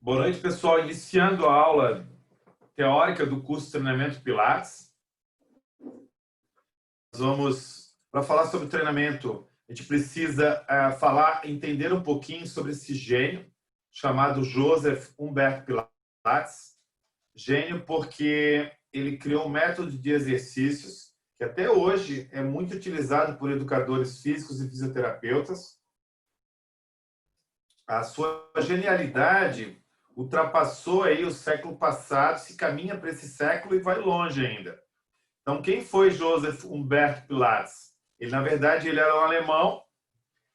Boa noite, pessoal. Iniciando a aula teórica do curso de treinamento Pilates. Nós vamos, para falar sobre treinamento, a gente precisa entender um pouquinho sobre esse gênio chamado Joseph Humberto Pilates. Gênio porque ele criou um método de exercícios que até hoje é muito utilizado por educadores físicos e fisioterapeutas. A sua genialidade ultrapassou aí o século passado, se caminha para esse século e vai longe ainda. Então, quem foi Joseph Humberto Pilates? Ele, na verdade, ele era um alemão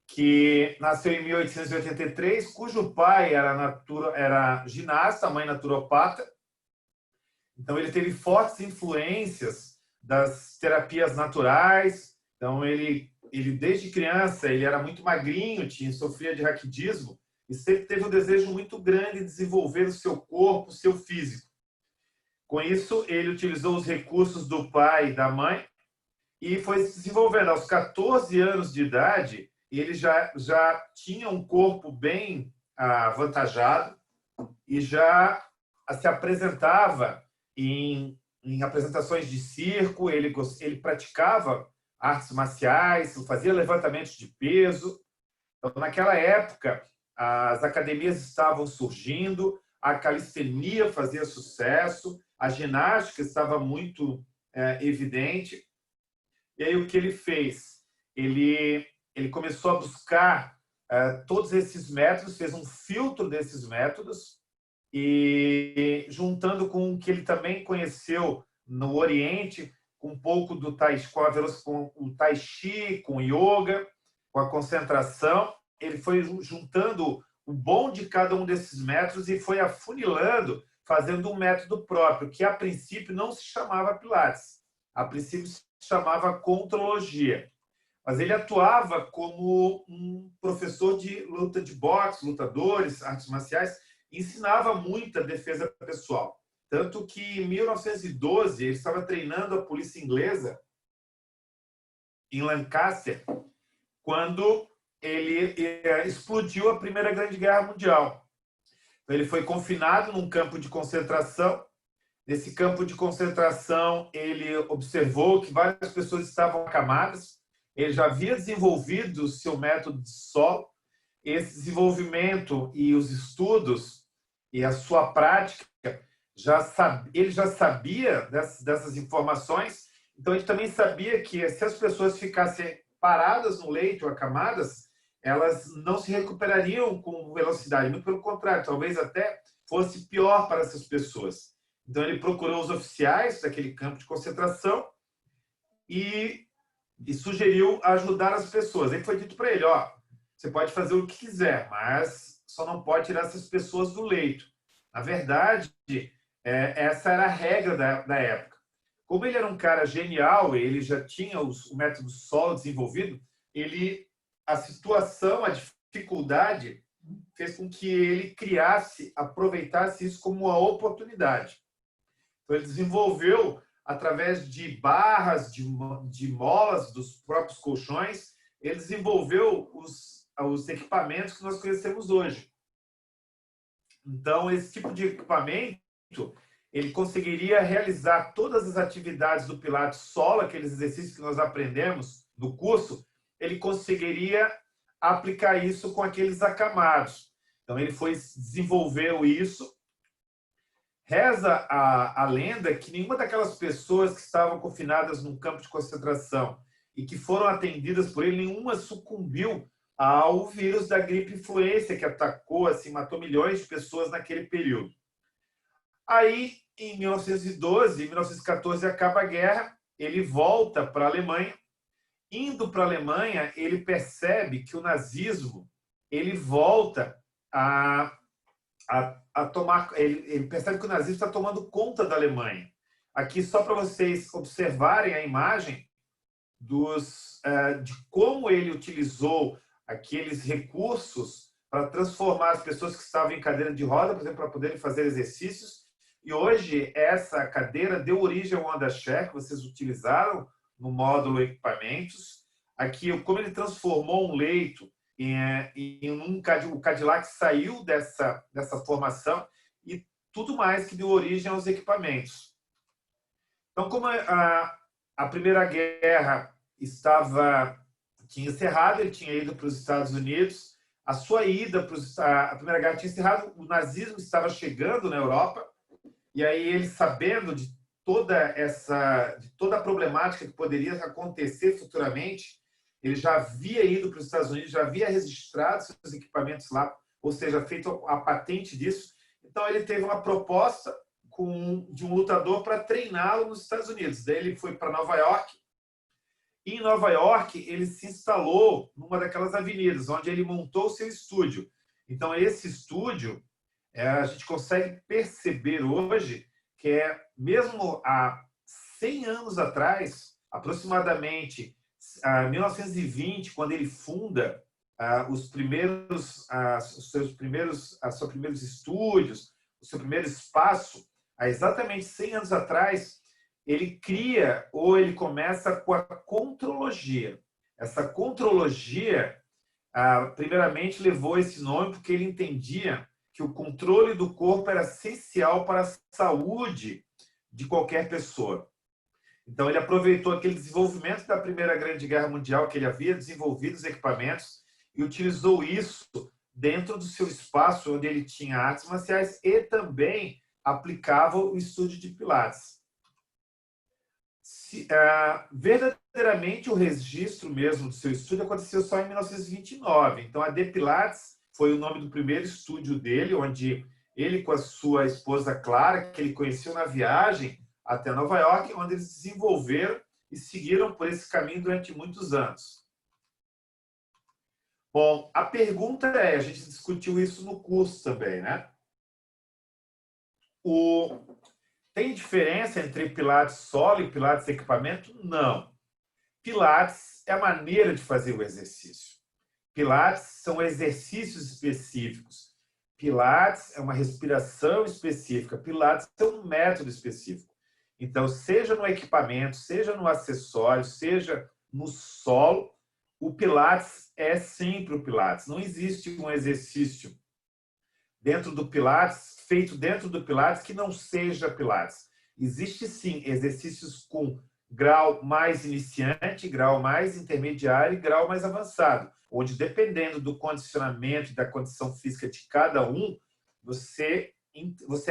que nasceu em 1883, cujo pai era ginasta, a mãe naturopata. Então, ele teve fortes influências das terapias naturais. Então, ele desde criança, ele era muito magrinho, sofria de raquidismo, e sempre teve um desejo muito grande de desenvolver o seu corpo, o seu físico. Com isso, ele utilizou os recursos do pai e da mãe e foi se desenvolvendo. Aos 14 anos de idade, ele já tinha um corpo bem avantajado e já se apresentava em apresentações de circo, ele praticava artes marciais, fazia levantamentos de peso. Então, naquela época, as academias estavam surgindo, a calistenia fazia sucesso, a ginástica estava muito evidente. E aí o que ele fez? Ele começou a buscar todos esses métodos, fez um filtro desses métodos e juntando com o que ele também conheceu no Oriente, com um pouco do com o Tai Chi, com o Yoga, com a concentração, ele foi juntando o bom de cada um desses métodos e foi afunilando, fazendo um método próprio, que a princípio não se chamava Pilates, a princípio se chamava Contrologia. Mas ele atuava como um professor de luta de boxe, lutadores, artes marciais, e ensinava muita defesa pessoal. Tanto que em 1912 ele estava treinando a polícia inglesa em Lancaster, quando ele explodiu a Primeira Grande Guerra Mundial. Então, ele foi confinado num campo de concentração. Nesse campo de concentração, ele observou que várias pessoas estavam acamadas. Ele já havia desenvolvido o seu método de solo. Esse desenvolvimento e os estudos e a sua prática, ele já sabia dessas informações. Então, ele também sabia que se as pessoas ficassem paradas no leito, acamadas, elas não se recuperariam com velocidade. Muito pelo contrário, talvez até fosse pior para essas pessoas. Então, ele procurou os oficiais daquele campo de concentração e sugeriu ajudar as pessoas. Aí foi dito para ele, você pode fazer o que quiser, mas só não pode tirar essas pessoas do leito. Na verdade, essa era a regra da época. Como ele era um cara genial, ele já tinha o método solo desenvolvido, a situação, a dificuldade, fez com que ele aproveitasse isso como uma oportunidade. Então, ele desenvolveu, através de barras, de molas dos próprios colchões, ele desenvolveu os equipamentos que nós conhecemos hoje. Então, esse tipo de equipamento, ele conseguiria realizar todas as atividades do Pilates solo, aqueles exercícios que nós aprendemos no curso, ele conseguiria aplicar isso com aqueles acamados. Então, ele desenvolveu isso. Reza a lenda que nenhuma daquelas pessoas que estavam confinadas num campo de concentração e que foram atendidas por ele, nenhuma sucumbiu ao vírus da gripe influenza, que atacou, assim, matou milhões de pessoas naquele período. Aí, em 1912, 1914, acaba a guerra, ele volta para a Alemanha. Indo para a Alemanha, ele percebe que o nazismo ele volta a tomar. Ele percebe que o nazismo está tomando conta da Alemanha. Aqui, só para vocês observarem a imagem de como ele utilizou aqueles recursos para transformar as pessoas que estavam em cadeira de roda, por exemplo, para poderem fazer exercícios. E hoje, essa cadeira deu origem ao WonderChair, que vocês utilizaram no módulo equipamentos. Aqui, como ele transformou um leito O Cadillac saiu dessa formação e tudo mais que deu origem aos equipamentos. Então, como a Primeira Guerra tinha encerrado, ele tinha ido para os Estados Unidos, a sua ida para a Primeira Guerra tinha encerrado, o nazismo estava chegando na Europa, e aí ele, sabendo de toda a problemática que poderia acontecer futuramente, ele já havia ido para os Estados Unidos, já havia registrado seus equipamentos lá, ou seja, feito a patente disso. Então, ele teve uma proposta de um lutador para treiná-lo nos Estados Unidos. Daí ele foi para Nova York, e em Nova York ele se instalou numa daquelas avenidas, onde ele montou o seu estúdio. Então, esse estúdio, a gente consegue perceber hoje que mesmo há 100 anos atrás, aproximadamente, em 1920, quando ele funda os seus primeiros estúdios, o seu primeiro espaço, há exatamente 100 anos atrás, ele cria, ou ele começa com a contrologia. Essa contrologia, primeiramente, levou esse nome porque ele entendia que o controle do corpo era essencial para a saúde de qualquer pessoa. Então, ele aproveitou aquele desenvolvimento da Primeira Grande Guerra Mundial, que ele havia desenvolvido os equipamentos, e utilizou isso dentro do seu espaço, onde ele tinha artes marciais, e também aplicava o estúdio de Pilates. Verdadeiramente, o registro mesmo do seu estúdio aconteceu só em 1929. Então, a The Pilates foi o nome do primeiro estúdio dele, onde ele com a sua esposa Clara, que ele conheceu na viagem até Nova York, onde eles desenvolveram e seguiram por esse caminho durante muitos anos. Bom, a pergunta a gente discutiu isso no curso também, né? Tem diferença entre Pilates solo e Pilates equipamento? Não. Pilates é a maneira de fazer o exercício. Pilates são exercícios específicos. Pilates é uma respiração específica. Pilates é um método específico. Então, seja no equipamento, seja no acessório, seja no solo, o Pilates é sempre o Pilates. Não existe um exercício dentro do Pilates, feito dentro do Pilates, que não seja Pilates. Existe, sim, exercícios com grau mais iniciante, grau mais intermediário e grau mais avançado, onde, dependendo do condicionamento e da condição física de cada um, você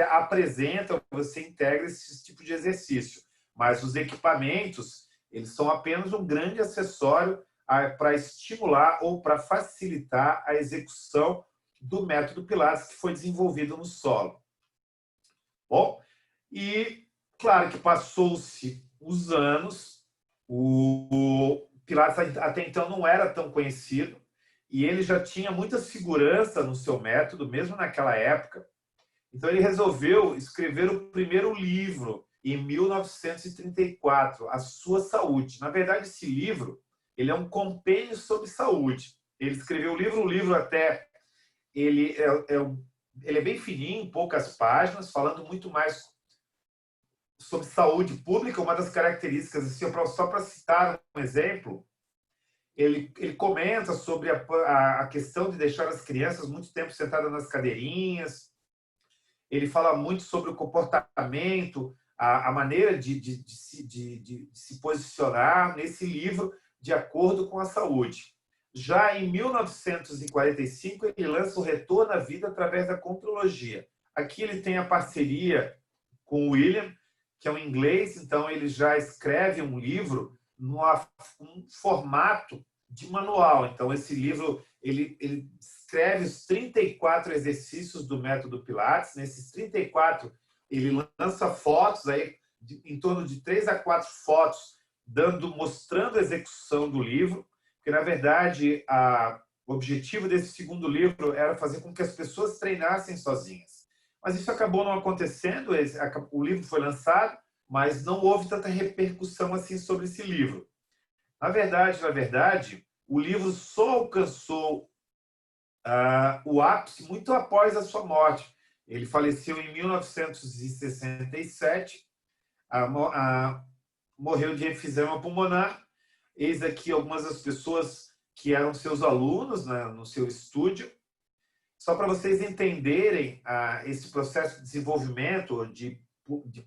apresenta, você integra esse tipo de exercício. Mas os equipamentos, eles são apenas um grande acessório para estimular ou para facilitar a execução do método Pilates que foi desenvolvido no solo. Bom, e claro que passou-se os anos, o Pilates até então não era tão conhecido e ele já tinha muita segurança no seu método, mesmo naquela época. Então ele resolveu escrever o primeiro livro em 1934, A Sua Saúde. Na verdade, esse livro ele é um compêndio sobre saúde. Ele escreveu o livro até ele é bem fininho, em poucas páginas, falando muito mais sobre saúde pública. Uma das características, assim, só para citar um exemplo, ele comenta sobre a questão de deixar as crianças muito tempo sentadas nas cadeirinhas. Ele fala muito sobre o comportamento, a maneira de se posicionar nesse livro de acordo com a saúde. Já em 1945, ele lança o Retorno à Vida através da contrologia. Aqui ele tem a parceria com o William, que é um inglês, então ele já escreve um livro num formato de manual. Então, esse livro ele escreve os 34 exercícios do método Pilates. Nesses 34, ele lança fotos, aí, em torno de 3 a 4 fotos, mostrando a execução do livro, porque, na verdade, o objetivo desse segundo livro era fazer com que as pessoas treinassem sozinhas. Mas isso acabou não acontecendo, o livro foi lançado, mas não houve tanta repercussão assim sobre esse livro. Na verdade, o livro só alcançou o ápice muito após a sua morte. Ele faleceu em 1967, morreu de enfisema pulmonar. Eis aqui algumas das pessoas que eram seus alunos, né, no seu estúdio. Só para vocês entenderem esse processo de desenvolvimento, de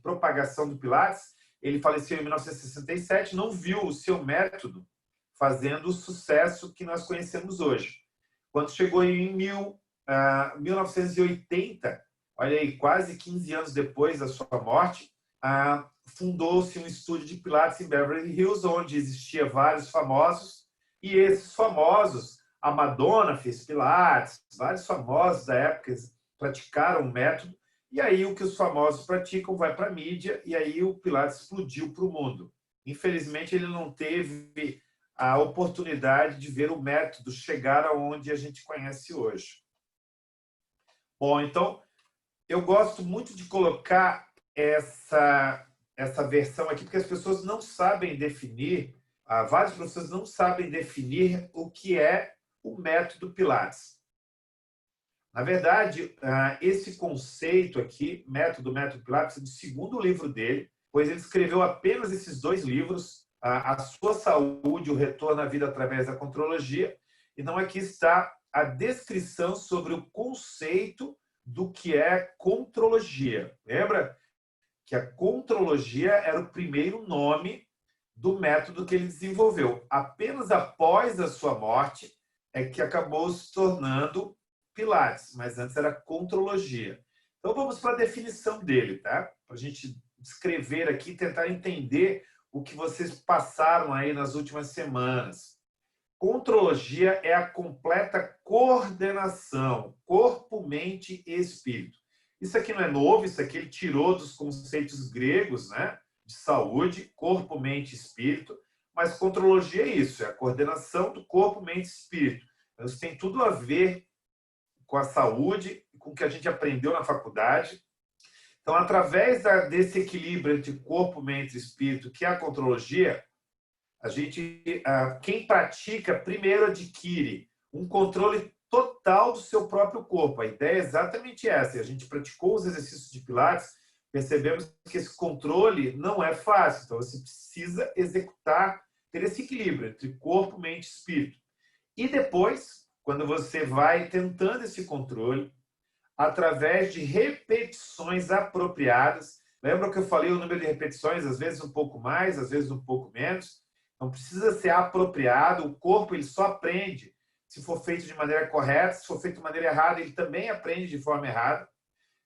propagação do Pilates, ele faleceu em 1967, não viu o seu método fazendo o sucesso que nós conhecemos hoje. Quando chegou em 1980, olha aí, quase 15 anos depois da sua morte, fundou-se um estúdio de Pilates em Beverly Hills, onde existia vários famosos, e esses famosos, a Madonna fez Pilates, vários famosos da época praticaram o método, e aí o que os famosos praticam vai para a mídia, e aí o Pilates explodiu para o mundo. Infelizmente, ele não teve a oportunidade de ver o método chegar aonde a gente conhece hoje. Bom, então, eu gosto muito de colocar essa versão aqui, porque as pessoas não sabem definir, várias pessoas não sabem definir o que é o método Pilates. Na verdade, esse conceito aqui, método Pilates, é do segundo livro dele, pois ele escreveu apenas esses 2 livros, A Sua Saúde, o Retorno à Vida através da Contrologia. Então, aqui está a descrição sobre o conceito do que é contrologia. Lembra que a contrologia era o primeiro nome do método que ele desenvolveu. Apenas após a sua morte é que acabou se tornando Pilates, mas antes era contrologia. Então vamos para a definição dele, tá? Para a gente descrever aqui, tentar entender o que vocês passaram aí nas últimas semanas. Contrologia é a completa coordenação, corpo, mente e espírito. Isso aqui não é novo, isso aqui ele tirou dos conceitos gregos, né? De saúde, corpo, mente e espírito, mas contrologia é isso, é a coordenação do corpo, mente e espírito. Isso tem tudo a ver com a saúde, com o que a gente aprendeu na faculdade. Então, através desse equilíbrio entre corpo, mente e espírito, que é a contrologia, quem pratica primeiro adquire um controle total do seu próprio corpo. A ideia é exatamente essa. A gente praticou os exercícios de Pilates, percebemos que esse controle não é fácil. Então, você precisa executar, ter esse equilíbrio entre corpo, mente e espírito. E depois, quando você vai tentando esse controle, através de repetições apropriadas, lembra que eu falei o número de repetições, às vezes um pouco mais, às vezes um pouco menos? Não precisa ser apropriado, o corpo ele só aprende se for feito de maneira correta, se for feito de maneira errada, ele também aprende de forma errada.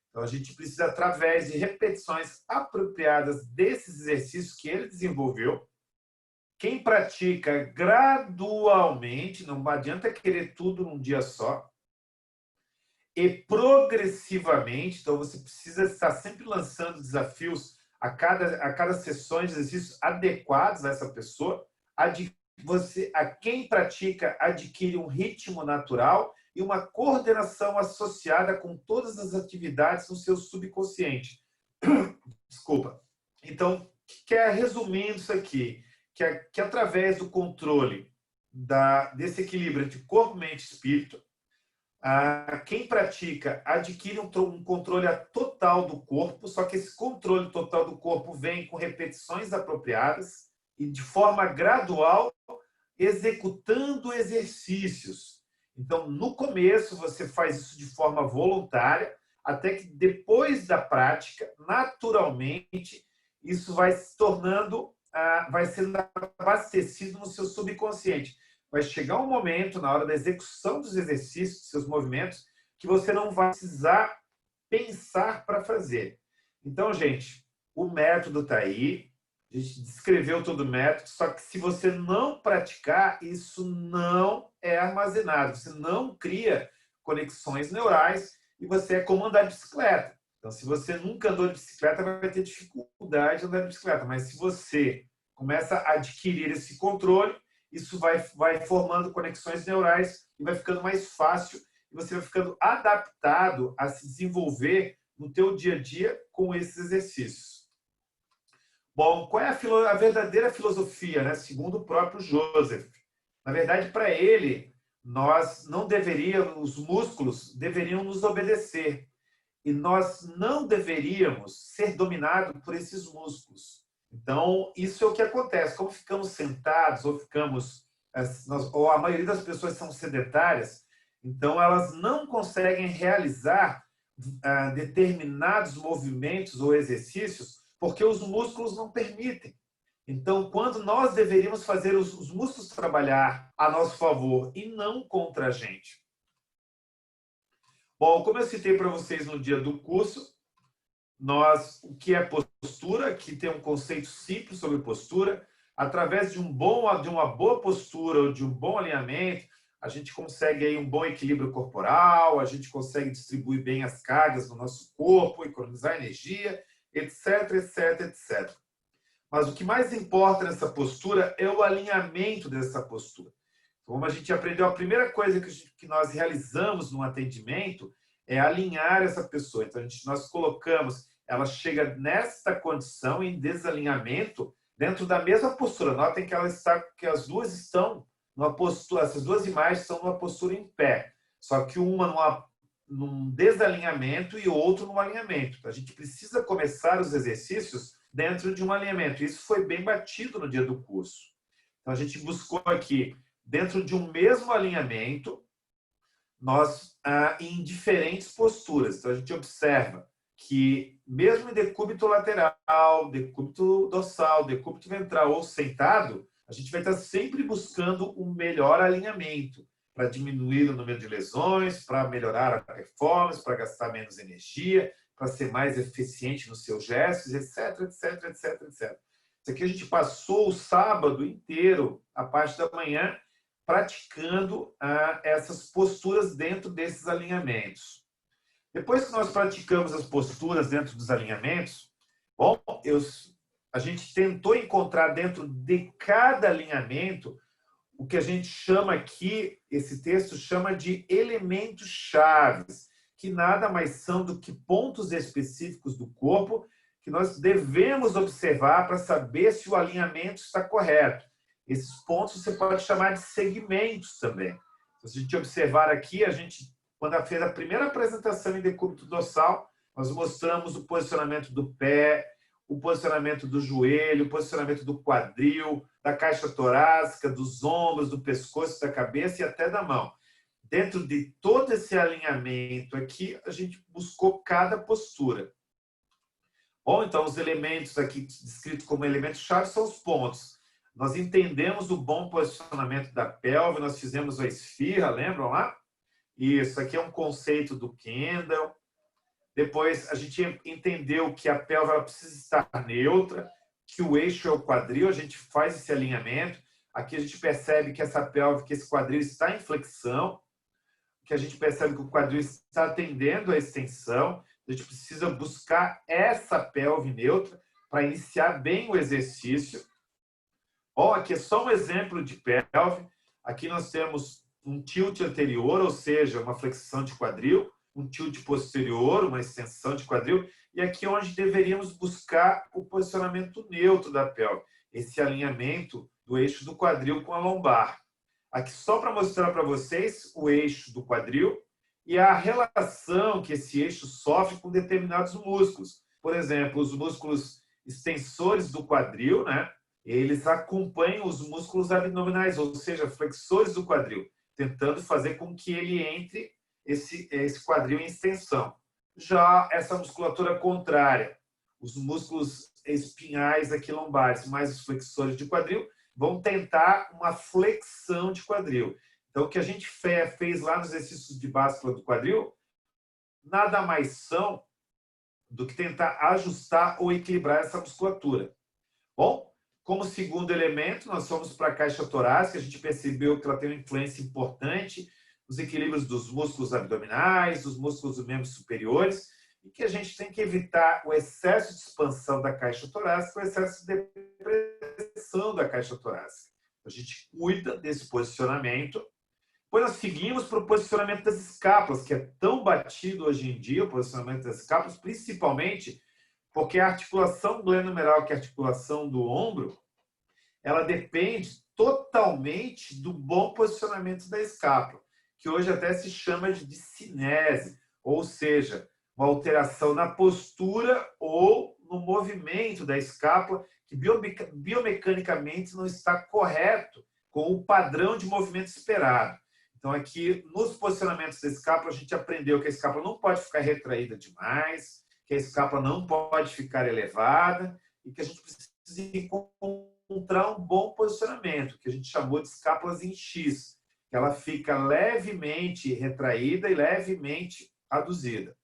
Então, a gente precisa, através de repetições apropriadas desses exercícios que ele desenvolveu, quem pratica gradualmente, não adianta querer tudo num dia só, e progressivamente, então você precisa estar sempre lançando desafios a cada sessão de exercícios adequados a essa pessoa, quem pratica adquire um ritmo natural e uma coordenação associada com todas as atividades no seu subconsciente. Desculpa. Então, resumindo isso aqui, que através do controle desse equilíbrio entre corpo, mente e espírito, quem pratica adquire um controle total do corpo, só que esse controle total do corpo vem com repetições apropriadas e de forma gradual, executando exercícios. Então, no começo, você faz isso de forma voluntária, até que depois da prática, naturalmente, isso vai se tornando, vai sendo abastecido no seu subconsciente. Vai chegar um momento, na hora da execução dos exercícios, dos seus movimentos, que você não vai precisar pensar para fazer. Então, gente, o método está aí. A gente descreveu todo o método, só que se você não praticar, isso não é armazenado. Você não cria conexões neurais e você é como andar de bicicleta. Então, se você nunca andou de bicicleta, vai ter dificuldade de andar de bicicleta. Mas se você começa a adquirir esse controle, isso vai formando conexões neurais e vai ficando mais fácil e você vai ficando adaptado a se desenvolver no teu dia a dia com esses exercícios. Bom, qual é a verdadeira filosofia, né? Segundo o próprio Joseph? Na verdade, para ele, nós não deveríamos, os músculos deveriam nos obedecer e nós não deveríamos ser dominados por esses músculos. Então, isso é o que acontece. Como ficamos sentados ou ficamos ou a maioria das pessoas são sedentárias, então elas não conseguem realizar determinados movimentos ou exercícios porque os músculos não permitem. Então, quando nós deveríamos fazer os músculos trabalhar a nosso favor e não contra a gente. Bom, como eu citei para vocês no dia do curso, o que é postura, que tem um conceito simples sobre postura, através de uma boa postura ou de um bom alinhamento, a gente consegue aí um bom equilíbrio corporal, a gente consegue distribuir bem as cargas no nosso corpo, economizar energia, etc, etc, etc. Mas o que mais importa nessa postura é o alinhamento dessa postura. Como a gente aprendeu, a primeira coisa que nós realizamos no atendimento é alinhar essa pessoa. Então, nós colocamos, ela chega nesta condição, em desalinhamento, dentro da mesma postura. Notem que as duas estão numa postura, essas duas imagens estão numa postura em pé, só que uma num desalinhamento e o outro num alinhamento. A gente precisa começar os exercícios dentro de um alinhamento. Isso foi bem batido no dia do curso. Então, a gente buscou aqui, dentro de um mesmo alinhamento, nós em diferentes posturas. Então, a gente observa que, mesmo em decúbito lateral, decúbito dorsal, decúbito ventral ou sentado, a gente vai estar sempre buscando um melhor alinhamento para diminuir o número de lesões, para melhorar a performance, para gastar menos energia, para ser mais eficiente nos seus gestos, etc, etc, etc, etc. Isso aqui a gente passou o sábado inteiro, a parte da manhã, praticando essas posturas dentro desses alinhamentos. Depois que nós praticamos as posturas dentro dos alinhamentos, bom, a gente tentou encontrar dentro de cada alinhamento o que a gente chama aqui, esse texto chama de elementos chaves, que nada mais são do que pontos específicos do corpo que nós devemos observar para saber se o alinhamento está correto. Esses pontos você pode chamar de segmentos também. Se a gente observar aqui, quando fez a primeira apresentação em decúbito dorsal, nós mostramos o posicionamento do pé, o posicionamento do joelho, o posicionamento do quadril, da caixa torácica, dos ombros, do pescoço, da cabeça e até da mão. Dentro de todo esse alinhamento aqui, a gente buscou cada postura. Bom, então os elementos aqui descritos como elementos-chave são os pontos. Nós entendemos o bom posicionamento da pelve, nós fizemos a esfirra, lembram lá? Isso aqui é um conceito do Kendall. Depois a gente entendeu que a pelve ela precisa estar neutra, que o eixo é o quadril, a gente faz esse alinhamento. Aqui a gente percebe que essa pelve, que esse quadril está em flexão, que a gente percebe que o quadril está atendendo a extensão. A gente precisa buscar essa pelve neutra para iniciar bem o exercício. Bom, aqui é só um exemplo de pelve. Aqui nós temos um tilt anterior, ou seja, uma flexão de quadril, um tilt posterior, uma extensão de quadril, e aqui é onde deveríamos buscar o posicionamento neutro da pelve, esse alinhamento do eixo do quadril com a lombar. Aqui só para mostrar para vocês o eixo do quadril e a relação que esse eixo sofre com determinados músculos. Por exemplo, os músculos extensores do quadril, né? Eles acompanham os músculos abdominais, ou seja, flexores do quadril, tentando fazer com que ele entre esse quadril em extensão. Já essa musculatura contrária, os músculos espinhais aqui lombares, mais os flexores de quadril, vão tentar uma flexão de quadril. Então, o que a gente fez lá nos exercícios de báscula do quadril, nada mais são do que tentar ajustar ou equilibrar essa musculatura. Bom, como segundo elemento, nós fomos para a caixa torácica, a gente percebeu que ela tem uma influência importante nos equilíbrios dos músculos abdominais, dos músculos dos membros superiores, e que a gente tem que evitar o excesso de expansão da caixa torácica, o excesso de depressão da caixa torácica. A gente cuida desse posicionamento. Depois nós seguimos para o posicionamento das escápulas, que é tão batido hoje em dia, o posicionamento das escápulas, principalmente porque a articulação glenohumeral, que é a articulação do ombro, ela depende totalmente do bom posicionamento da escápula, que hoje até se chama de discinese, ou seja, uma alteração na postura ou no movimento da escápula que biomecanicamente não está correto com o padrão de movimento esperado. Então, aqui, nos posicionamentos da escápula, a gente aprendeu que a escápula não pode ficar retraída demais, que a escápula não pode ficar elevada e que a gente precisa encontrar um bom posicionamento, que a gente chamou de escápulas em X, que ela fica levemente retraída e levemente aduzida.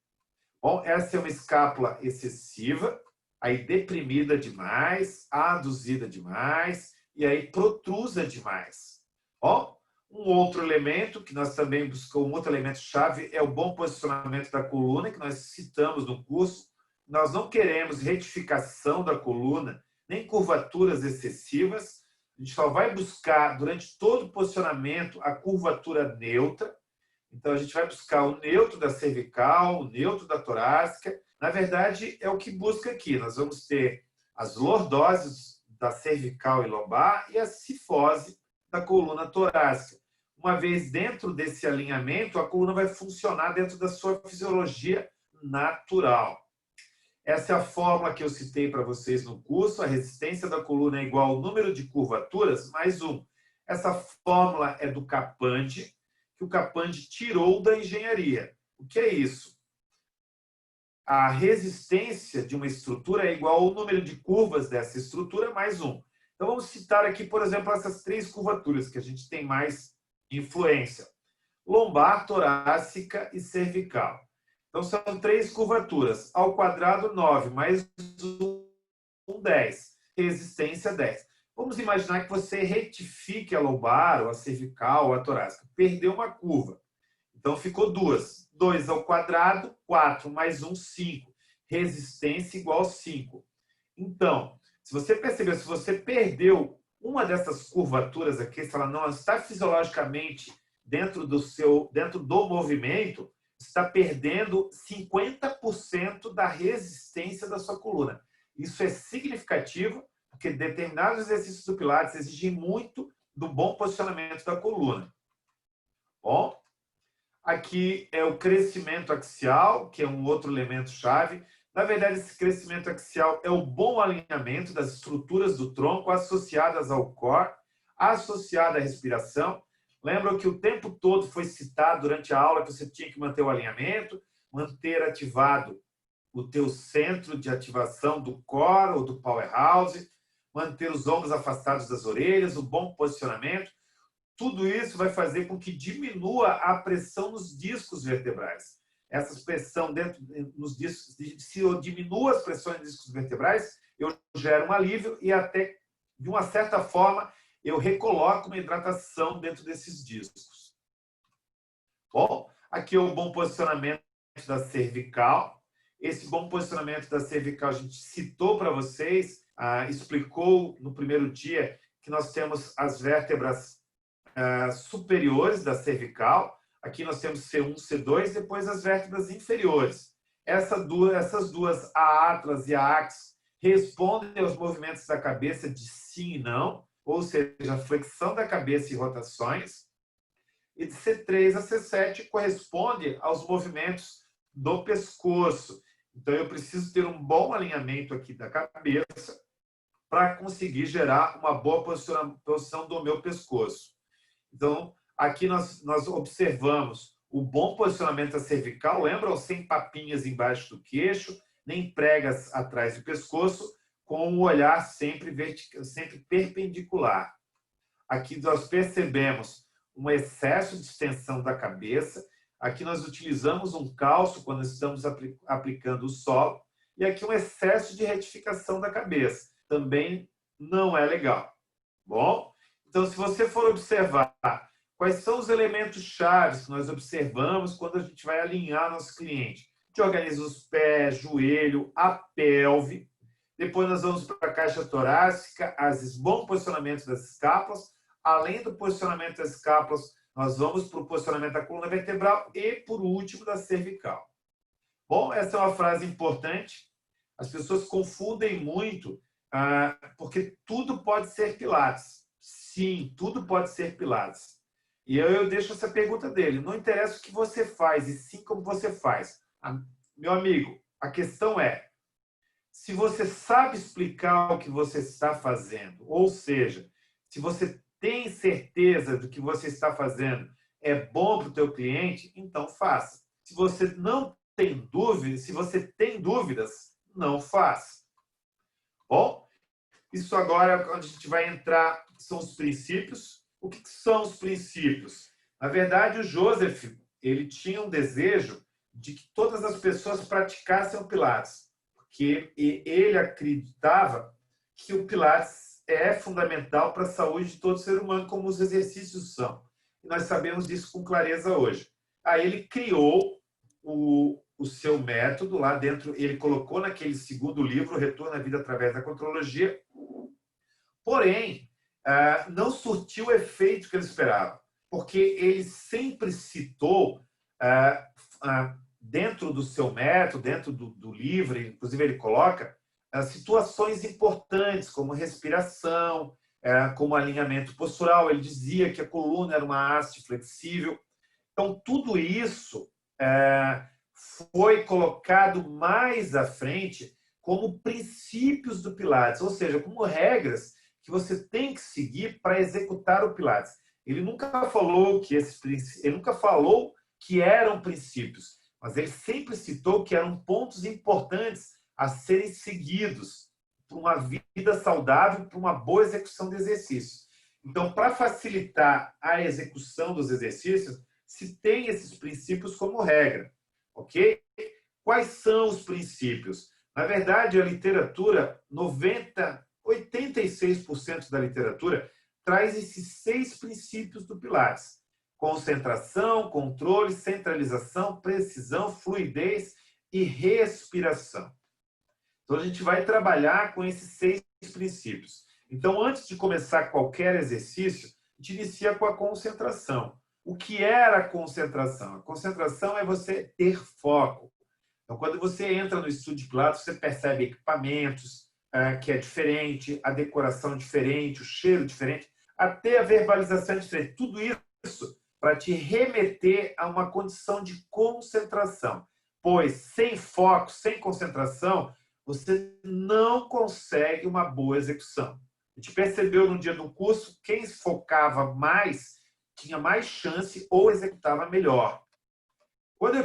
Bom, essa é uma escápula excessiva, aí deprimida demais, aduzida demais e aí protrusa demais. Bom, um outro elemento que nós também buscamos, um outro elemento chave é o bom posicionamento da coluna, que nós citamos no curso. Nós não queremos retificação da coluna, nem curvaturas excessivas. A gente só vai buscar, durante todo o posicionamento, a curvatura neutra. Então, a gente vai buscar o neutro da cervical, o neutro da torácica. Na verdade, é o que busca aqui. Nós vamos ter as lordoses da cervical e lombar e a cifose da coluna torácica. Uma vez dentro desse alinhamento, a coluna vai funcionar dentro da sua fisiologia natural. Essa é a fórmula que eu citei para vocês no curso. A resistência da coluna é igual ao número de curvaturas mais 1. Essa fórmula é do Capandi, que o Capandi tirou da engenharia. O que é isso? A resistência de uma estrutura é igual ao número de curvas dessa estrutura mais 1. Então, vamos citar aqui, por exemplo, essas 3 curvaturas que a gente tem mais influência. Lombar, torácica e cervical. Então, são 3 curvaturas. Ao quadrado, 9, mais 1, 10. Resistência, 10. Vamos imaginar que você retifique a lombar, ou a cervical, ou a torácica. Perdeu uma curva. Então, ficou 2. 2 ao quadrado, 4, mais 1, 5. Resistência igual a 5. Então, se você perceber, se você perdeu uma dessas curvaturas aqui, se ela não está fisiologicamente dentro do movimento, está perdendo 50% da resistência da sua coluna. Isso é significativo, porque determinados exercícios do Pilates exigem muito do bom posicionamento da coluna. Bom, aqui é o crescimento axial, que é um outro elemento chave. Na verdade, esse crescimento axial é o bom alinhamento das estruturas do tronco associadas ao core, associada à respiração. Lembram que o tempo todo foi citado durante a aula que você tinha que manter o alinhamento, manter ativado o teu centro de ativação do core ou do powerhouse, manter os ombros afastados das orelhas, o bom posicionamento. Tudo isso vai fazer com que diminua a pressão nos discos vertebrais. Essa pressão dentro nos discos, se eu diminuo as pressões nos discos vertebrais, eu gero um alívio e até, de uma certa forma, eu recoloco uma hidratação dentro desses discos. Bom, aqui é o bom posicionamento da cervical. Esse bom posicionamento da cervical a gente citou para vocês, explicou no primeiro dia que nós temos as vértebras superiores da cervical. Aqui nós temos C1, C2, depois as vértebras inferiores. Essas duas, a atlas e a axis, respondem aos movimentos da cabeça de sim e não, ou seja, a flexão da cabeça e rotações. E de C3 a C7 corresponde aos movimentos do pescoço. Então, eu preciso ter um bom alinhamento aqui da cabeça para conseguir gerar uma boa posição do meu pescoço. Então, aqui nós observamos o bom posicionamento da cervical, lembram? Sem papinhas embaixo do queixo, nem pregas atrás do pescoço, com o olhar sempre perpendicular. Aqui nós percebemos um excesso de extensão da cabeça. Aqui nós utilizamos um calço quando estamos aplicando o solo. E aqui um excesso de retificação da cabeça. Também não é legal. Bom, então se você for observar quais são os elementos chaves que nós observamos quando a gente vai alinhar nosso cliente. A gente organiza os pés, joelho, a pelve. Depois nós vamos para a caixa torácica, bom posicionamento das escápulas. Além do posicionamento das escápulas, nós vamos para o posicionamento da coluna vertebral e, por último, da cervical. Bom, essa é uma frase importante. As pessoas confundem muito, porque tudo pode ser Pilates. Sim, tudo pode ser Pilates. E eu deixo essa pergunta dele. Não interessa o que você faz, e sim como você faz. Meu amigo, a questão é, se você sabe explicar o que você está fazendo, ou seja, se você tem certeza do que você está fazendo é bom para o teu cliente, então faça. Se você não tem dúvida, se você tem dúvidas, não faça. Bom, isso agora onde a gente vai entrar são os princípios. O que são os princípios? Na verdade, o Joseph, ele tinha um desejo de que todas as pessoas praticassem o Pilates, porque ele acreditava que o Pilates é fundamental para a saúde de todo ser humano, como os exercícios são. E nós sabemos disso com clareza hoje. Aí ele criou o seu método lá dentro, ele colocou naquele segundo livro, Retorno à Vida através da Contrologia, porém, não surtiu o efeito que ele esperava, porque ele sempre citou, dentro do seu método, dentro do livro, inclusive ele coloca, situações importantes, como respiração, como alinhamento postural. Ele dizia que a coluna era uma haste flexível. Então, tudo isso foi colocado mais à frente como princípios do Pilates, ou seja, como regras que você tem que seguir para executar o Pilates. Ele nunca falou que eram princípios, mas ele sempre citou que eram pontos importantes a serem seguidos para uma vida saudável, para uma boa execução de exercícios. Então, para facilitar a execução dos exercícios, se tem esses princípios como regra, ok? Quais são os princípios? Na verdade, a literatura, 86% da literatura traz esses 6 princípios do Pilates: concentração, controle, centralização, precisão, fluidez e respiração. Então, a gente vai trabalhar com esses 6 princípios. Então, antes de começar qualquer exercício, a gente inicia com a concentração. O que era a concentração? A concentração é você ter foco. Então, quando você entra no estúdio de Pilates, você percebe equipamentos que é diferente, a decoração diferente, o cheiro diferente, até a verbalização diferente. Tudo isso para te remeter a uma condição de concentração. Pois, sem foco, sem concentração, você não consegue uma boa execução. A gente percebeu no dia do curso, quem focava mais tinha mais chance ou executava melhor. Quando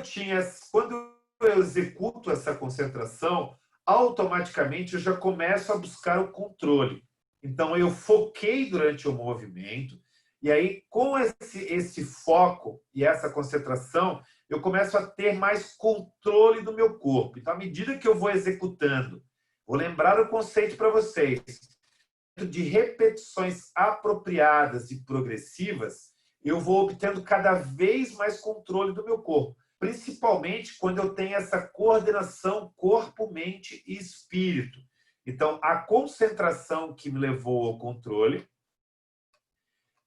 eu executo essa concentração, automaticamente eu já começo a buscar o controle. Então, eu foquei durante o movimento, e aí, com esse foco e essa concentração, eu começo a ter mais controle do meu corpo. Então, à medida que eu vou executando, vou lembrar o conceito para vocês, de repetições apropriadas e progressivas, eu vou obtendo cada vez mais controle do meu corpo, principalmente quando eu tenho essa coordenação corpo, mente e espírito. Então, a concentração que me levou ao controle,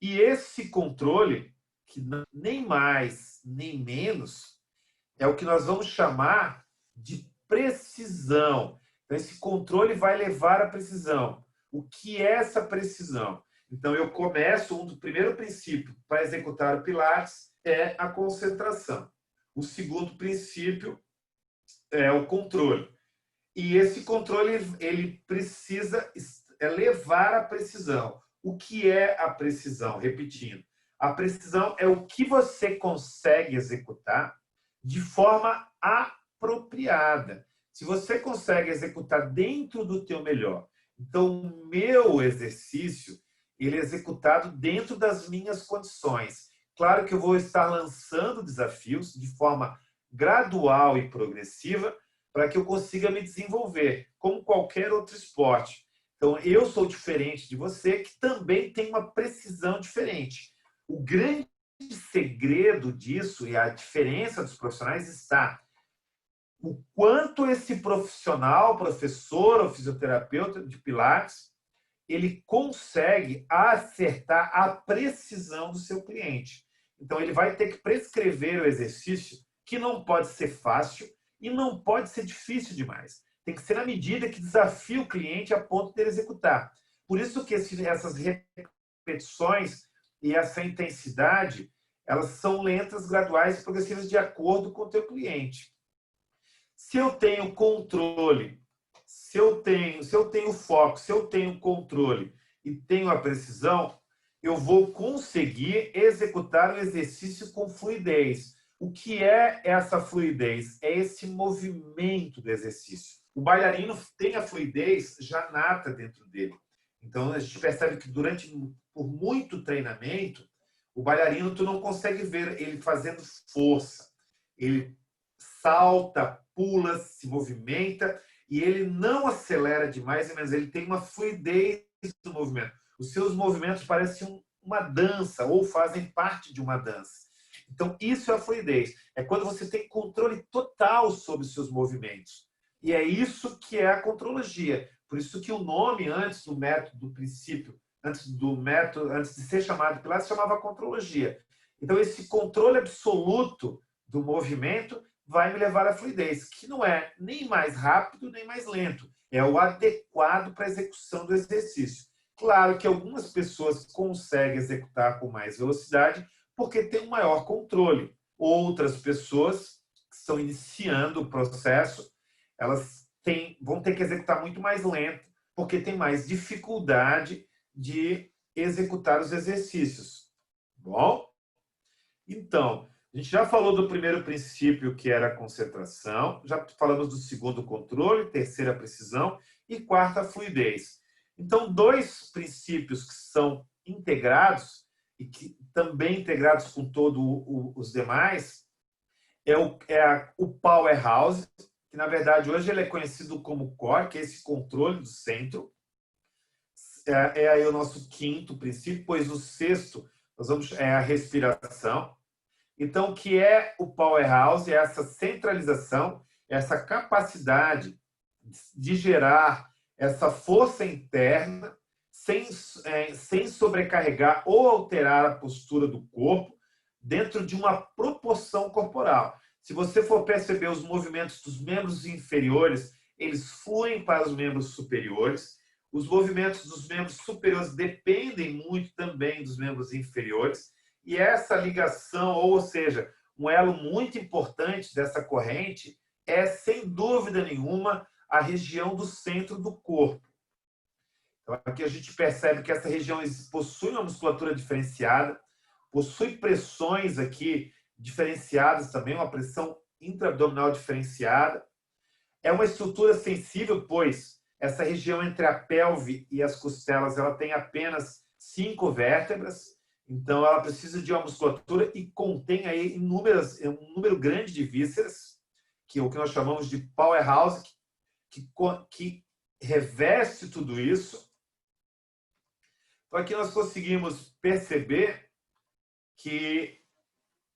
e esse controle, que nem mais nem menos, é o que nós vamos chamar de precisão. Então, esse controle vai levar à precisão. O que é essa precisão? Então, eu começo, o primeiro princípio para executar o Pilates é a concentração. O segundo princípio é o controle. E esse controle, ele precisa levar à precisão. O que é a precisão? Repetindo, a precisão é o que você consegue executar de forma apropriada. Se você consegue executar dentro do teu melhor. Então, o meu exercício, ele é executado dentro das minhas condições. Claro que eu vou estar lançando desafios de forma gradual e progressiva para que eu consiga me desenvolver, como qualquer outro esporte. Então, eu sou diferente de você, que também tem uma precisão diferente. O grande segredo disso e a diferença dos profissionais está o quanto esse profissional, professor ou fisioterapeuta de Pilates, ele consegue acertar a precisão do seu cliente. Então, ele vai ter que prescrever o exercício, que não pode ser fácil e não pode ser difícil demais. Tem que ser na medida que desafia o cliente a ponto de ele executar. Por isso que essas repetições e essa intensidade, elas são lentas, graduais e progressivas de acordo com o teu cliente. Se eu tenho controle, se eu tenho foco, se eu tenho controle e tenho a precisão, eu vou conseguir executar o exercício com fluidez. O que é essa fluidez? É esse movimento do exercício. O bailarino tem a fluidez já nata dentro dele. Então, a gente percebe que por muito treinamento, o bailarino, tu não consegue ver ele fazendo força. Ele salta, pula, se movimenta e ele não acelera demais, mas ele tem uma fluidez no movimento. Os seus movimentos parecem uma dança ou fazem parte de uma dança. Então, isso é a fluidez. É quando você tem controle total sobre os seus movimentos. E é isso que é a contrologia. Por isso que o nome, antes do método, do princípio, antes de ser chamado Pilates, chamava contrologia. Então, esse controle absoluto do movimento vai me levar à fluidez, que não é nem mais rápido, nem mais lento. É o adequado para a execução do exercício. Claro que algumas pessoas conseguem executar com mais velocidade porque tem um maior controle. Outras pessoas que estão iniciando o processo, elas vão ter que executar muito mais lento porque tem mais dificuldade de executar os exercícios. Bom? Então, a gente já falou do primeiro princípio, que era a concentração, já falamos do segundo, controle, terceira, precisão e quarta, fluidez. Então, dois princípios que são integrados e que também integrados com todos os demais é o powerhouse, que na verdade hoje ele é conhecido como core, que é esse controle do centro. É aí o nosso quinto princípio, pois o sexto é a respiração. Então, o que é o powerhouse? É essa centralização, essa capacidade de gerar essa força interna sem sobrecarregar ou alterar a postura do corpo dentro de uma proporção corporal. Se você for perceber os movimentos dos membros inferiores, eles fluem para os membros superiores. Os movimentos dos membros superiores dependem muito também dos membros inferiores. E essa ligação, ou seja, um elo muito importante dessa corrente é, sem dúvida nenhuma, a região do centro do corpo. Então, aqui a gente percebe que essa região possui uma musculatura diferenciada, possui pressões aqui diferenciadas também, uma pressão intraabdominal diferenciada. É uma estrutura sensível, pois essa região entre a pelve e as costelas ela tem apenas 5 vértebras, então ela precisa de uma musculatura e contém aí um número grande de vísceras, que é o que nós chamamos de powerhouse, que reveste tudo isso. Então aqui nós conseguimos perceber que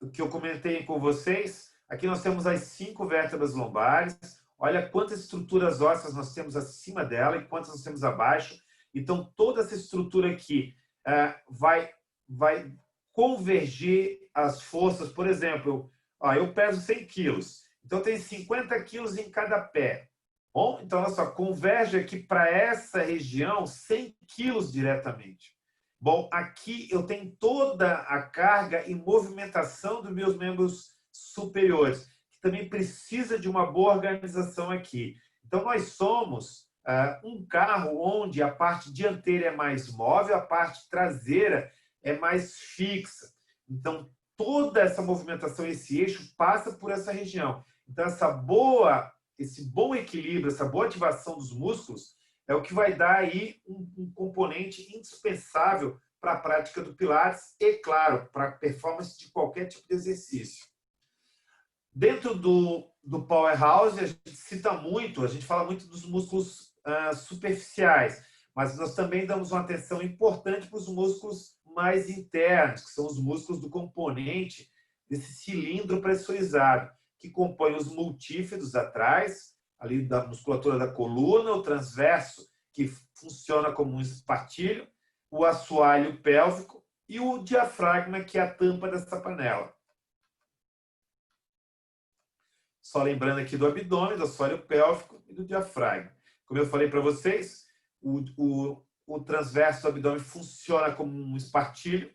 o que eu comentei com vocês, aqui nós temos as 5 vértebras lombares, olha quantas estruturas ósseas nós temos acima dela e quantas nós temos abaixo. Então, toda essa estrutura aqui vai convergir as forças. Por exemplo, eu peso 100 quilos, então tem 50 quilos em cada pé. Bom, então, olha só, converge aqui para essa região 100 quilos diretamente. Bom, aqui eu tenho toda a carga e movimentação dos meus membros superiores, que também precisa de uma boa organização aqui. Então, nós somos um carro onde a parte dianteira é mais móvel, a parte traseira é mais fixa. Então, toda essa movimentação, esse eixo, passa por essa região. Então, esse bom equilíbrio, essa boa ativação dos músculos é o que vai dar aí um componente indispensável para a prática do Pilates e, claro, para a performance de qualquer tipo de exercício. Dentro do Powerhouse, a gente cita muito, a gente fala muito dos músculos superficiais, mas nós também damos uma atenção importante para os músculos mais internos, que são os músculos do componente desse cilindro pressurizado, que compõe os multífidos atrás, ali da musculatura da coluna, o transverso, que funciona como um espartilho, o assoalho pélvico e o diafragma, que é a tampa dessa panela. Só lembrando aqui do abdômen, do assoalho pélvico e do diafragma. Como eu falei para vocês, o transverso do abdômen funciona como um espartilho.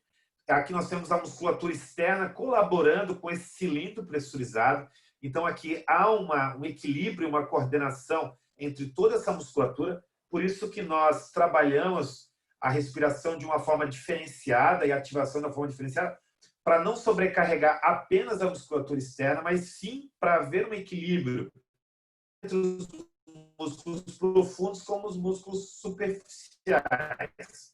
Aqui nós temos a musculatura externa colaborando com esse cilindro pressurizado. Então, aqui há um equilíbrio, uma coordenação entre toda essa musculatura. Por isso que nós trabalhamos a respiração de uma forma diferenciada e a ativação de uma forma diferenciada, para não sobrecarregar apenas a musculatura externa, mas sim para haver um equilíbrio entre os músculos profundos como os músculos superficiais.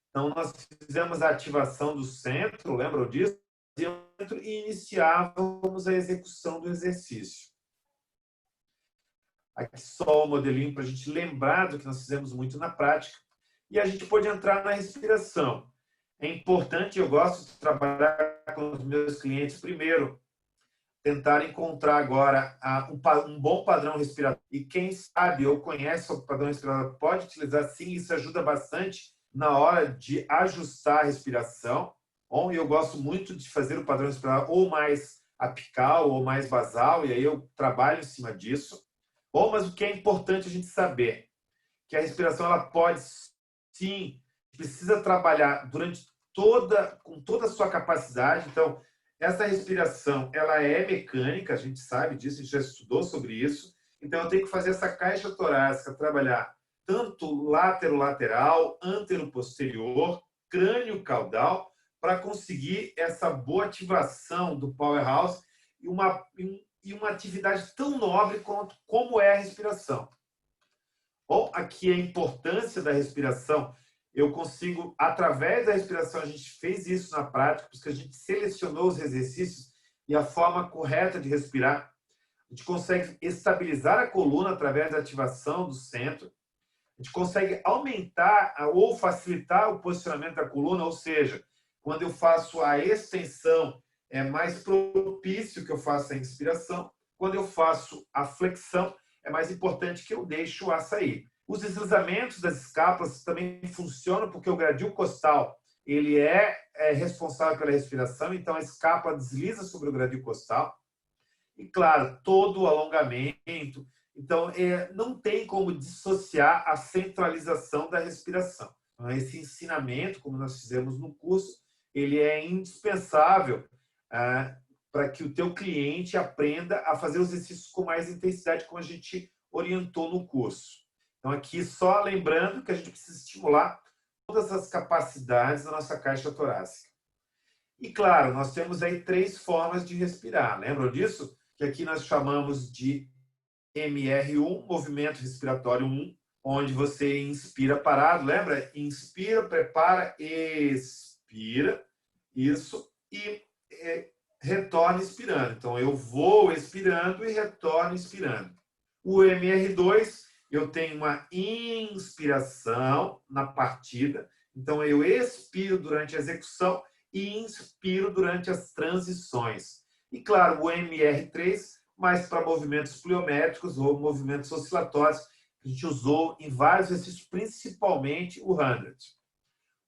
Então, nós fizemos a ativação do centro, lembram disso? E iniciávamos a execução do exercício. Aqui só o modelinho para a gente lembrar do que nós fizemos muito na prática. E a gente pode entrar na respiração. É importante, eu gosto de trabalhar com os meus clientes primeiro, tentar encontrar agora um bom padrão respiratório. E quem sabe ou conhece o padrão respiratório pode utilizar sim, isso ajuda bastante na hora de ajustar a respiração. Bom, eu gosto muito de fazer o padrão respiratório ou mais apical ou mais basal, e aí eu trabalho em cima disso. Bom, mas o que é importante a gente saber? Que a respiração ela pode sim, precisa trabalhar com toda a sua capacidade. Então, essa respiração, ela é mecânica, a gente sabe disso, a gente já estudou sobre isso. Então, eu tenho que fazer essa caixa torácica trabalhar tanto látero-lateral, antero-posterior, crânio-caudal, para conseguir essa boa ativação do powerhouse e uma atividade tão nobre como é a respiração. Bom, aqui a importância da respiração. Eu consigo, através da respiração, a gente fez isso na prática, porque a gente selecionou os exercícios e a forma correta de respirar. A gente consegue estabilizar a coluna através da ativação do centro. A gente consegue aumentar ou facilitar o posicionamento da coluna, ou seja, quando eu faço a extensão, é mais propício que eu faça a inspiração. Quando eu faço a flexão, é mais importante que eu deixe o ar sair. Os deslizamentos das escápulas também funcionam porque o gradil costal ele é responsável pela respiração, então a escápula desliza sobre o gradil costal. E, claro, todo o alongamento. Então, não tem como dissociar a centralização da respiração. Então, esse ensinamento, como nós fizemos no curso, ele é indispensável para que o teu cliente aprenda a fazer os exercícios com mais intensidade, como a gente orientou no curso. Então, aqui só lembrando que a gente precisa estimular todas as capacidades da nossa caixa torácica. E, claro, nós temos aí 3 formas de respirar. Lembram disso? Que aqui nós chamamos de MR1, movimento respiratório 1, onde você inspira parado, lembra? Inspira, prepara, expira, isso, e retorna expirando. Então, eu vou expirando e retorno expirando. O MR2, eu tenho uma inspiração na partida, então eu expiro durante a execução e inspiro durante as transições. E, claro, o MR3, mais para movimentos pliométricos ou movimentos oscilatórios, que a gente usou em vários exercícios, principalmente o 100.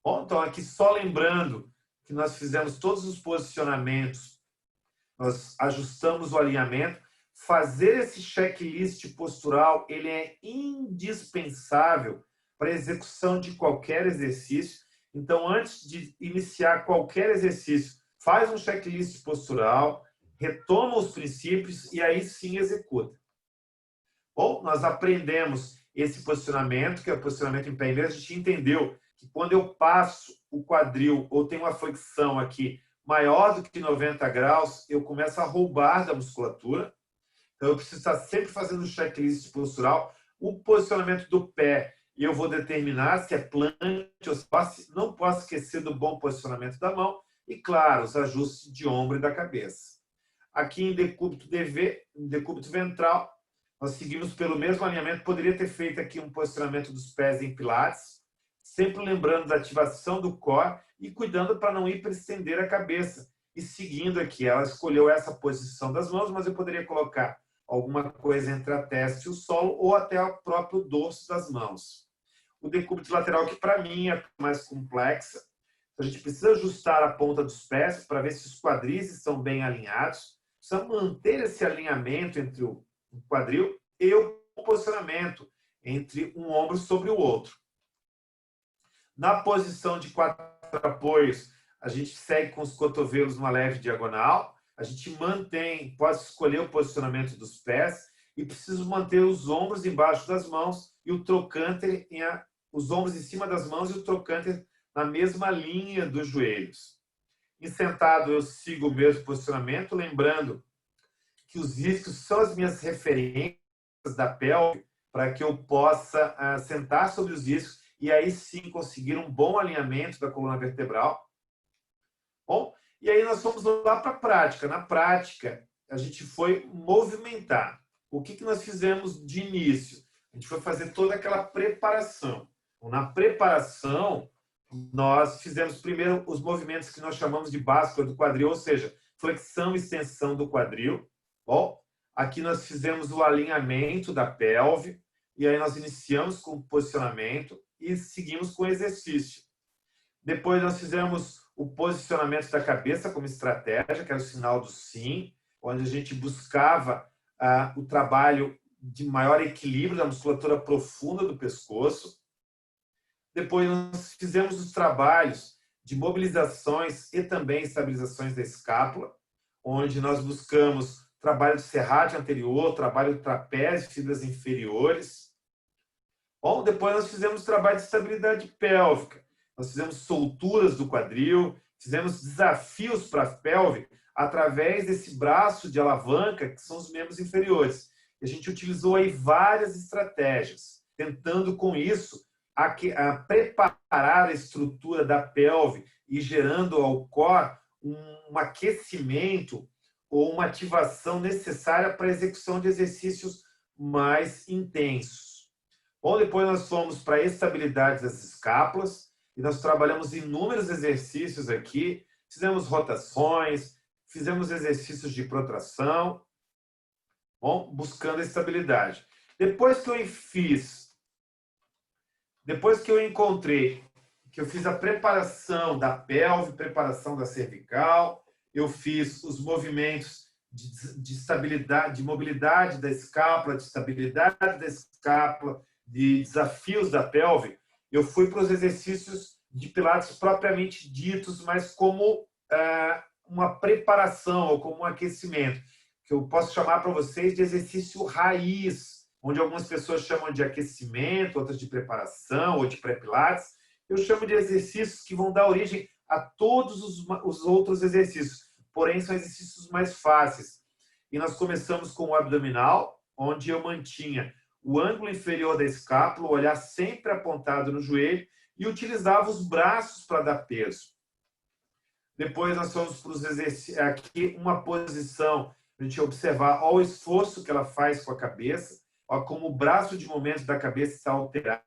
Bom, então, aqui só lembrando que nós fizemos todos os posicionamentos, nós ajustamos o alinhamento. Fazer esse checklist postural, ele é indispensável para a execução de qualquer exercício. Então, antes de iniciar qualquer exercício, faz um checklist postural, retoma os princípios e aí sim executa. Bom, nós aprendemos esse posicionamento, que é o posicionamento em pé inverso. A gente entendeu que quando eu passo o quadril ou tenho uma flexão aqui maior do que 90 graus, eu começo a roubar da musculatura. Então, eu preciso estar sempre fazendo um checklist postural. O posicionamento do pé, eu vou determinar se é plante ou se não posso esquecer do bom posicionamento da mão. E, claro, os ajustes de ombro e da cabeça. Aqui em decúbito DV, em decúbito ventral, nós seguimos pelo mesmo alinhamento. Poderia ter feito aqui um posicionamento dos pés em pilates, sempre lembrando da ativação do core e cuidando para não hiperestender a cabeça. E seguindo aqui, ela escolheu essa posição das mãos, mas eu poderia colocar alguma coisa entre a testa e o solo ou até o próprio dorso das mãos. O decúbito lateral, que para mim é mais complexa, a gente precisa ajustar a ponta dos pés para ver se os quadris estão bem alinhados. Precisa manter esse alinhamento entre o quadril e o posicionamento entre um ombro sobre o outro. Na posição de 4 apoios, a gente segue com os cotovelos numa leve diagonal. A gente mantém, pode escolher o posicionamento dos pés e preciso manter os ombros embaixo das mãos e o trocânter os ombros em cima das mãos e o trocânter na mesma linha dos joelhos. Em sentado, eu sigo o mesmo posicionamento, lembrando que os isquios são as minhas referências da pelve para que eu possa sentar sobre os isquios e aí sim conseguir um bom alinhamento da coluna vertebral. Bom, e aí nós fomos lá para a prática. Na prática, a gente foi movimentar. O que nós fizemos de início? A gente foi fazer toda aquela preparação. Na preparação, nós fizemos primeiro os movimentos que nós chamamos de báscula do quadril, ou seja, flexão e extensão do quadril. Bom, aqui nós fizemos o alinhamento da pelve, e aí nós iniciamos com o posicionamento e seguimos com o exercício. Depois nós fizemos o posicionamento da cabeça como estratégia, que era o sinal do sim, onde a gente buscava o trabalho de maior equilíbrio da musculatura profunda do pescoço. Depois nós fizemos os trabalhos de mobilizações e também estabilizações da escápula, onde nós buscamos trabalho de serrátil anterior, trabalho de trapézio, fibras inferiores. Bom, depois nós fizemos trabalho de estabilidade pélvica. Nós fizemos solturas do quadril, fizemos desafios para a pelve através desse braço de alavanca, que são os membros inferiores. E a gente utilizou aí várias estratégias, tentando com isso a preparar a estrutura da pelve e gerando ao core um aquecimento ou uma ativação necessária para a execução de exercícios mais intensos. Bom, depois nós fomos para a estabilidade das escápulas e nós trabalhamos inúmeros exercícios aqui, fizemos rotações, fizemos exercícios de protração, bom, buscando a estabilidade. Depois que eu encontrei, que eu fiz a preparação da pelve, preparação da cervical, eu fiz os movimentos de estabilidade, de mobilidade da escápula, de estabilidade da escápula, de desafios da pelve, eu fui para os exercícios de pilates propriamente ditos, mas como uma preparação ou como um aquecimento, que eu posso chamar para vocês de exercício raiz, onde algumas pessoas chamam de aquecimento, outras de preparação ou de pré-pilates. Eu chamo de exercícios que vão dar origem a todos os outros exercícios, porém são exercícios mais fáceis. E nós começamos com o abdominal, onde eu mantinha o ângulo inferior da escápula, o olhar sempre apontado no joelho e utilizava os braços para dar peso. Depois nós fomos para os exercícios, aqui uma posição, a gente observar ó, o esforço que ela faz com a cabeça, ó, como o braço de movimento da cabeça está alterado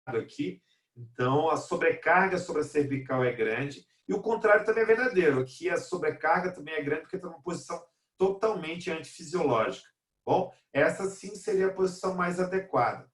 aqui. Então, a sobrecarga sobre a cervical é grande. E o contrário também é verdadeiro. Aqui a sobrecarga também é grande porque está numa posição totalmente antifisiológica. Bom, essa sim seria a posição mais adequada.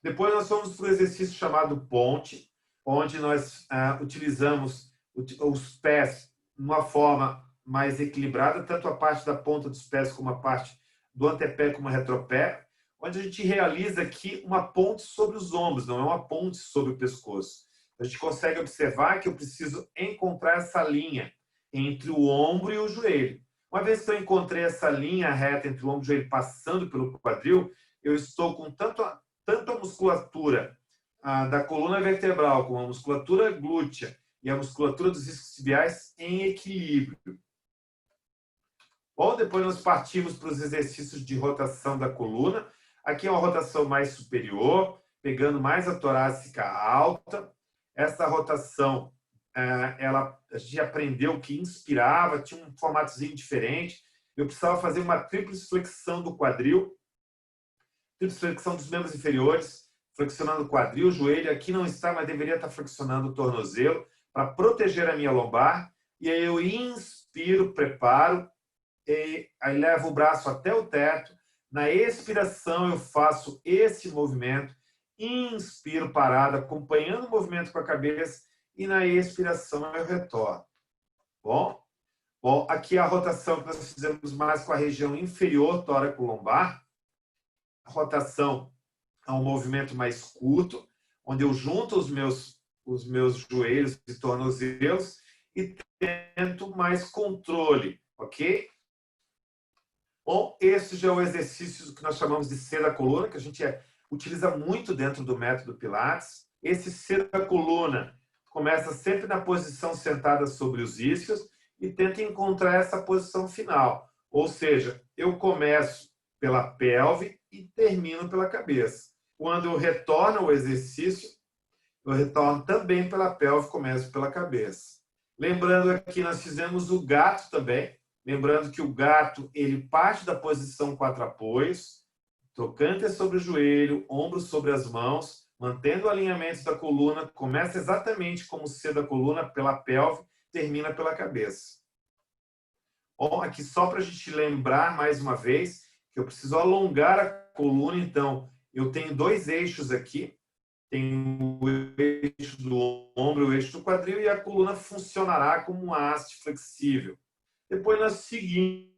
Depois nós fomos para o exercício chamado ponte, onde nós utilizamos os pés de uma forma mais equilibrada, tanto a parte da ponta dos pés como a parte do antepé como retropé, onde a gente realiza aqui uma ponte sobre os ombros, não é uma ponte sobre o pescoço. A gente consegue observar que eu preciso encontrar essa linha entre o ombro e o joelho. Uma vez que eu encontrei essa linha reta entre o ombro e o joelho passando pelo quadril, eu estou com tanto a musculatura da coluna vertebral como a musculatura glútea e a musculatura dos isquios tibiais em equilíbrio. Bom, depois nós partimos para os exercícios de rotação da coluna. Aqui é uma rotação mais superior, pegando mais a torácica alta. Essa rotação, a gente aprendeu que inspirava, tinha um formatozinho diferente. Eu precisava fazer uma tríplice flexão do quadril, tríplice flexão dos membros inferiores, flexionando o quadril, o joelho. Aqui não está, mas deveria estar flexionando o tornozelo para proteger a minha lombar. E aí eu inspiro, preparo, e aí levo o braço até o teto. Na expiração eu faço esse movimento, inspiro parado, acompanhando o movimento com a cabeça, e na expiração eu retorno. Bom, aqui a rotação que nós fizemos mais com a região inferior tóraco-lombar. A rotação é um movimento mais curto, onde eu junto os meus joelhos e tornozelos e tento mais controle, ok? Bom, esse já é o exercício que nós chamamos de C da coluna, que a gente utiliza muito dentro do método Pilates. Esse C da coluna começa sempre na posição sentada sobre os isquios e tenta encontrar essa posição final. Ou seja, eu começo pela pelve e termino pela cabeça. Quando eu retorno ao exercício, eu retorno também pela pelve, começo pela cabeça. Lembrando aqui, nós fizemos o gato também. Lembrando que o gato, ele parte da posição 4 apoios, trocante sobre o joelho, ombros sobre as mãos, mantendo o alinhamento da coluna, começa exatamente como o C da coluna, pela pelve, termina pela cabeça. Bom, aqui só para a gente lembrar mais uma vez que eu preciso alongar a coluna, então eu tenho dois eixos aqui, tem o eixo do ombro e o eixo do quadril, e a coluna funcionará como uma haste flexível. Depois nós seguimos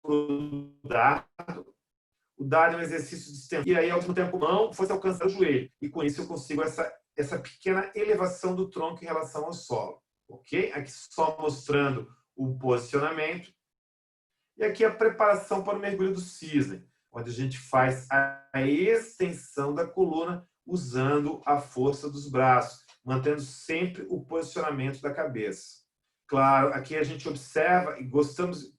o dado. O dado é um exercício de extensão. E aí, ao mesmo tempo, não fosse alcançar o joelho. E com isso eu consigo essa pequena elevação do tronco em relação ao solo. Ok? Aqui só mostrando o posicionamento. E aqui a preparação para o mergulho do cisne, onde a gente faz a extensão da coluna usando a força dos braços, mantendo sempre o posicionamento da cabeça. Claro, aqui a gente observa e gostamos,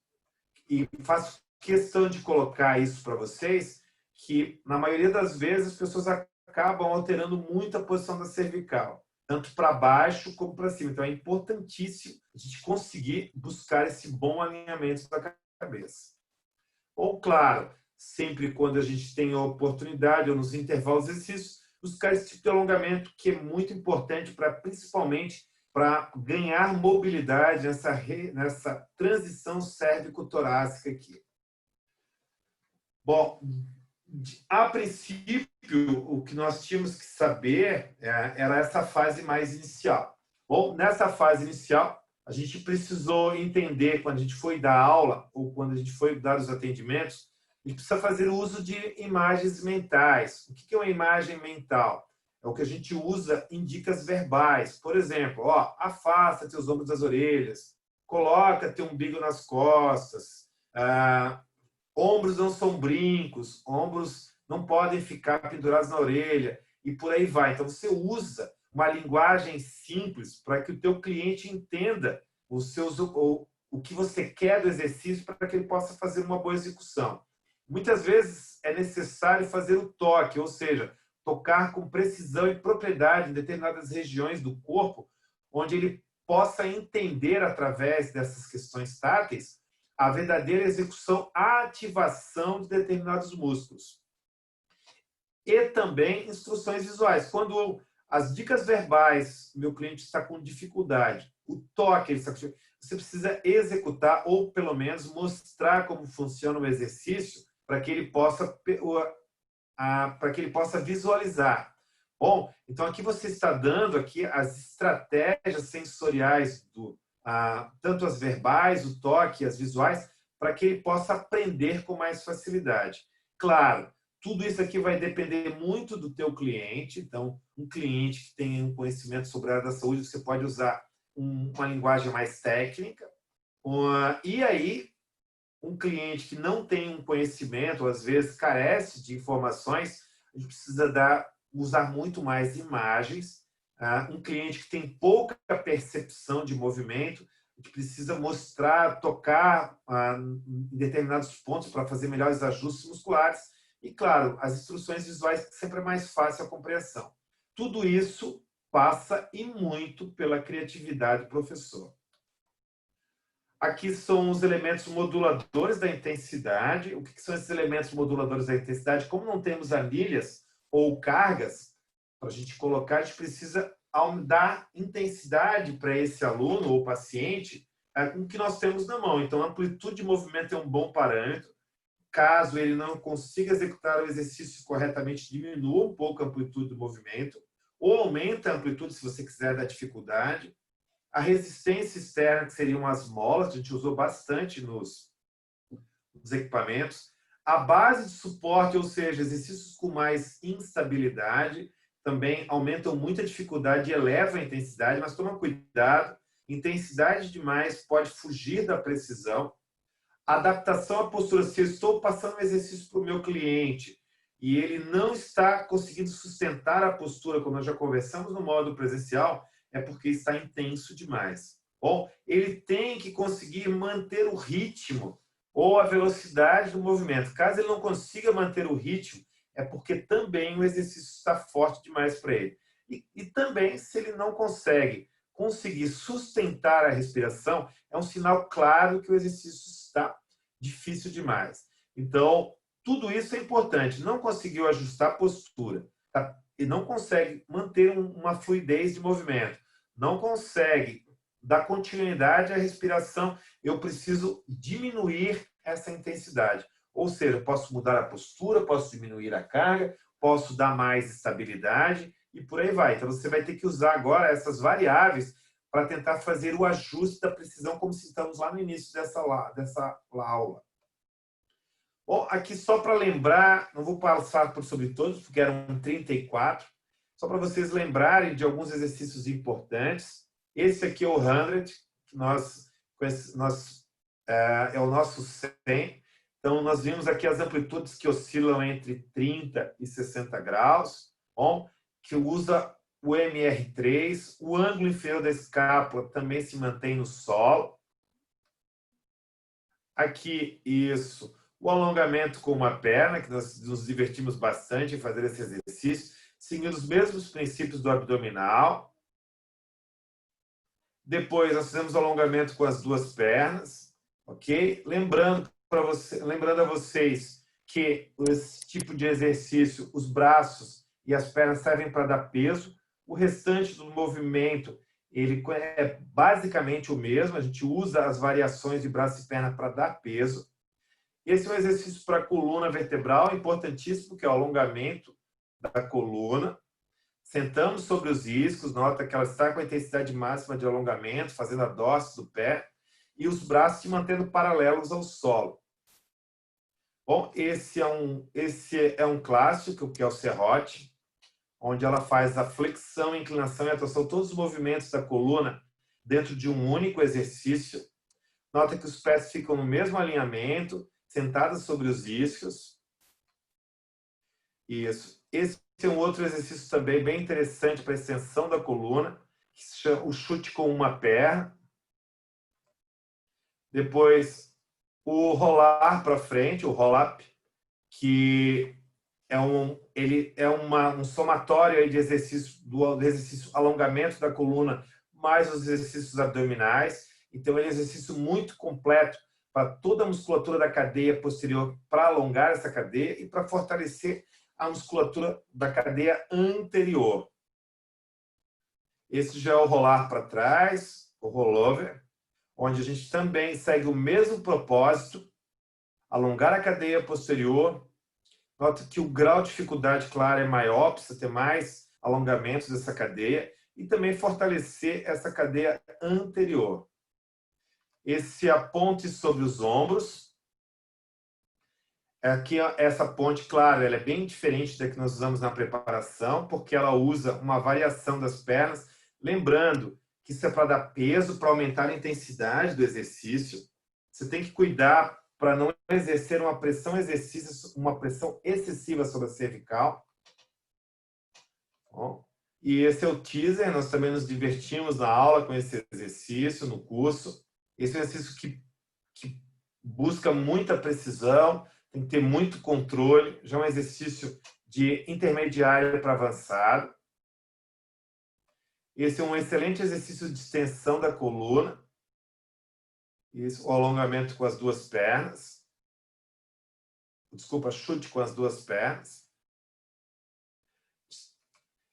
e faço questão de colocar isso para vocês, que na maioria das vezes as pessoas acabam alterando muito a posição da cervical, tanto para baixo como para cima. Então é importantíssimo a gente conseguir buscar esse bom alinhamento da cabeça. Ou, claro, sempre quando a gente tem a oportunidade ou nos intervalos de exercícios, buscar esse tipo de alongamento que é muito importante para, principalmente, para ganhar mobilidade nessa transição cérvico-torácica aqui. Bom, a princípio, o que nós tínhamos que saber era essa fase mais inicial. Bom, nessa fase inicial, a gente precisou entender, quando a gente foi dar aula, ou quando a gente foi dar os atendimentos, a gente precisa fazer uso de imagens mentais. O que é uma imagem mental? É o que a gente usa em dicas verbais. Por exemplo, ó, afasta teus ombros das orelhas, coloca teu umbigo nas costas, ombros não são brincos, ombros não podem ficar pendurados na orelha, e por aí vai. Então, você usa uma linguagem simples para que o teu cliente entenda o que você quer do exercício para que ele possa fazer uma boa execução. Muitas vezes é necessário fazer o toque, ou seja, tocar com precisão e propriedade em determinadas regiões do corpo, onde ele possa entender, através dessas questões táteis, a verdadeira execução, a ativação de determinados músculos. E também instruções visuais. Quando as dicas verbais, meu cliente está com dificuldade, o toque, você precisa executar ou, pelo menos, mostrar como funciona o exercício para que ele possa visualizar. Bom, então aqui você está dando aqui as estratégias sensoriais, tanto as verbais, o toque, as visuais, para que ele possa aprender com mais facilidade. Claro, tudo isso aqui vai depender muito do teu cliente. Então, um cliente que tem um conhecimento sobre a área da saúde, você pode usar uma linguagem mais técnica. E aí, um cliente que não tem um conhecimento, ou às vezes carece de informações, a gente precisa usar muito mais imagens. Um cliente que tem pouca percepção de movimento, a gente precisa mostrar, tocar em determinados pontos para fazer melhores ajustes musculares. E, claro, as instruções visuais, que sempre é mais fácil a compreensão. Tudo isso passa e muito pela criatividade do professor. Aqui são os elementos moduladores da intensidade. O que são esses elementos moduladores da intensidade? Como não temos anilhas ou cargas para a gente colocar, a gente precisa dar intensidade para esse aluno ou paciente com o que nós temos na mão. Então, a amplitude de movimento é um bom parâmetro. Caso ele não consiga executar o exercício corretamente, diminua um pouco a amplitude do movimento, ou aumenta a amplitude se você quiser dar dificuldade. A resistência externa, que seriam as molas, a gente usou bastante nos equipamentos. A base de suporte, ou seja, exercícios com mais instabilidade, também aumentam muito a dificuldade e elevam a intensidade, mas toma cuidado, intensidade demais pode fugir da precisão. Adaptação à postura. Se eu estou passando um exercício para o meu cliente e ele não está conseguindo sustentar a postura, como nós já conversamos no modo presencial, é porque está intenso demais. Bom, ele tem que conseguir manter o ritmo ou a velocidade do movimento. Caso ele não consiga manter o ritmo, é porque também o exercício está forte demais para ele. E também, se ele não conseguir sustentar a respiração, é um sinal claro que o exercício está difícil demais. Então, tudo isso é importante. Não conseguiu ajustar a postura, tá? E não consegue manter uma fluidez de movimento, não consegue dar continuidade à respiração, eu preciso diminuir essa intensidade. Ou seja, posso mudar a postura, posso diminuir a carga, posso dar mais estabilidade e por aí vai. Então, você vai ter que usar agora essas variáveis para tentar fazer o ajuste da precisão, como citamos lá no início dessa aula. Bom, aqui só para lembrar, não vou passar sobre todos, porque eram 34, só para vocês lembrarem de alguns exercícios importantes. Esse aqui é o 100, que é o nosso 100. Então, nós vimos aqui as amplitudes que oscilam entre 30 e 60 graus, bom, que usa o MR3, o ângulo inferior da escápula também se mantém no solo. Aqui, isso, o alongamento com uma perna, que nós nos divertimos bastante em fazer esse exercício, seguindo os mesmos princípios do abdominal. Depois, nós fizemos alongamento com as duas pernas, ok? Lembrando a vocês que esse tipo de exercício, os braços e as pernas servem para dar peso. O restante do movimento, ele é basicamente o mesmo. A gente usa as variações de braço e perna para dar peso. Esse é um exercício para a coluna vertebral, importantíssimo, que é o alongamento da coluna. Sentamos sobre os iscos, nota que ela está com a intensidade máxima de alongamento, fazendo a dorse do pé, e os braços se mantendo paralelos ao solo. Bom, esse é um clássico, que é o serrote, onde ela faz a flexão, inclinação e atuação, todos os movimentos da coluna dentro de um único exercício. Nota que os pés ficam no mesmo alinhamento, sentados sobre os isquios. Isso. Esse é um outro exercício também bem interessante para a extensão da coluna, que se chama o chute com uma perna. Depois, o rolar para frente, o roll-up, que ele é um somatório aí de exercícios, do exercício alongamento da coluna, mais os exercícios abdominais. Então, é um exercício muito completo para toda a musculatura da cadeia posterior, para alongar essa cadeia e para fortalecer a musculatura da cadeia anterior. Esse já é o rolar para trás, o rollover, onde a gente também segue o mesmo propósito, alongar a cadeia posterior. Nota que o grau de dificuldade, claro, é maior, precisa ter mais alongamentos dessa cadeia e também fortalecer essa cadeia anterior. Esse é a ponte sobre os ombros. Aqui, essa ponte, claro, ela é bem diferente da que nós usamos na preparação, porque ela usa uma variação das pernas, lembrando que isso é para dar peso, para aumentar a intensidade do exercício. Você tem que cuidar para não exercer uma pressão excessiva sobre a cervical. Bom, e esse é o teaser, nós também nos divertimos na aula com esse exercício, no curso. Esse é um exercício que busca muita precisão, tem que ter muito controle, já é um exercício de intermediário para avançado. Esse é um excelente exercício de extensão da coluna. Isso, o alongamento com as duas pernas. Desculpa, chute com as duas pernas.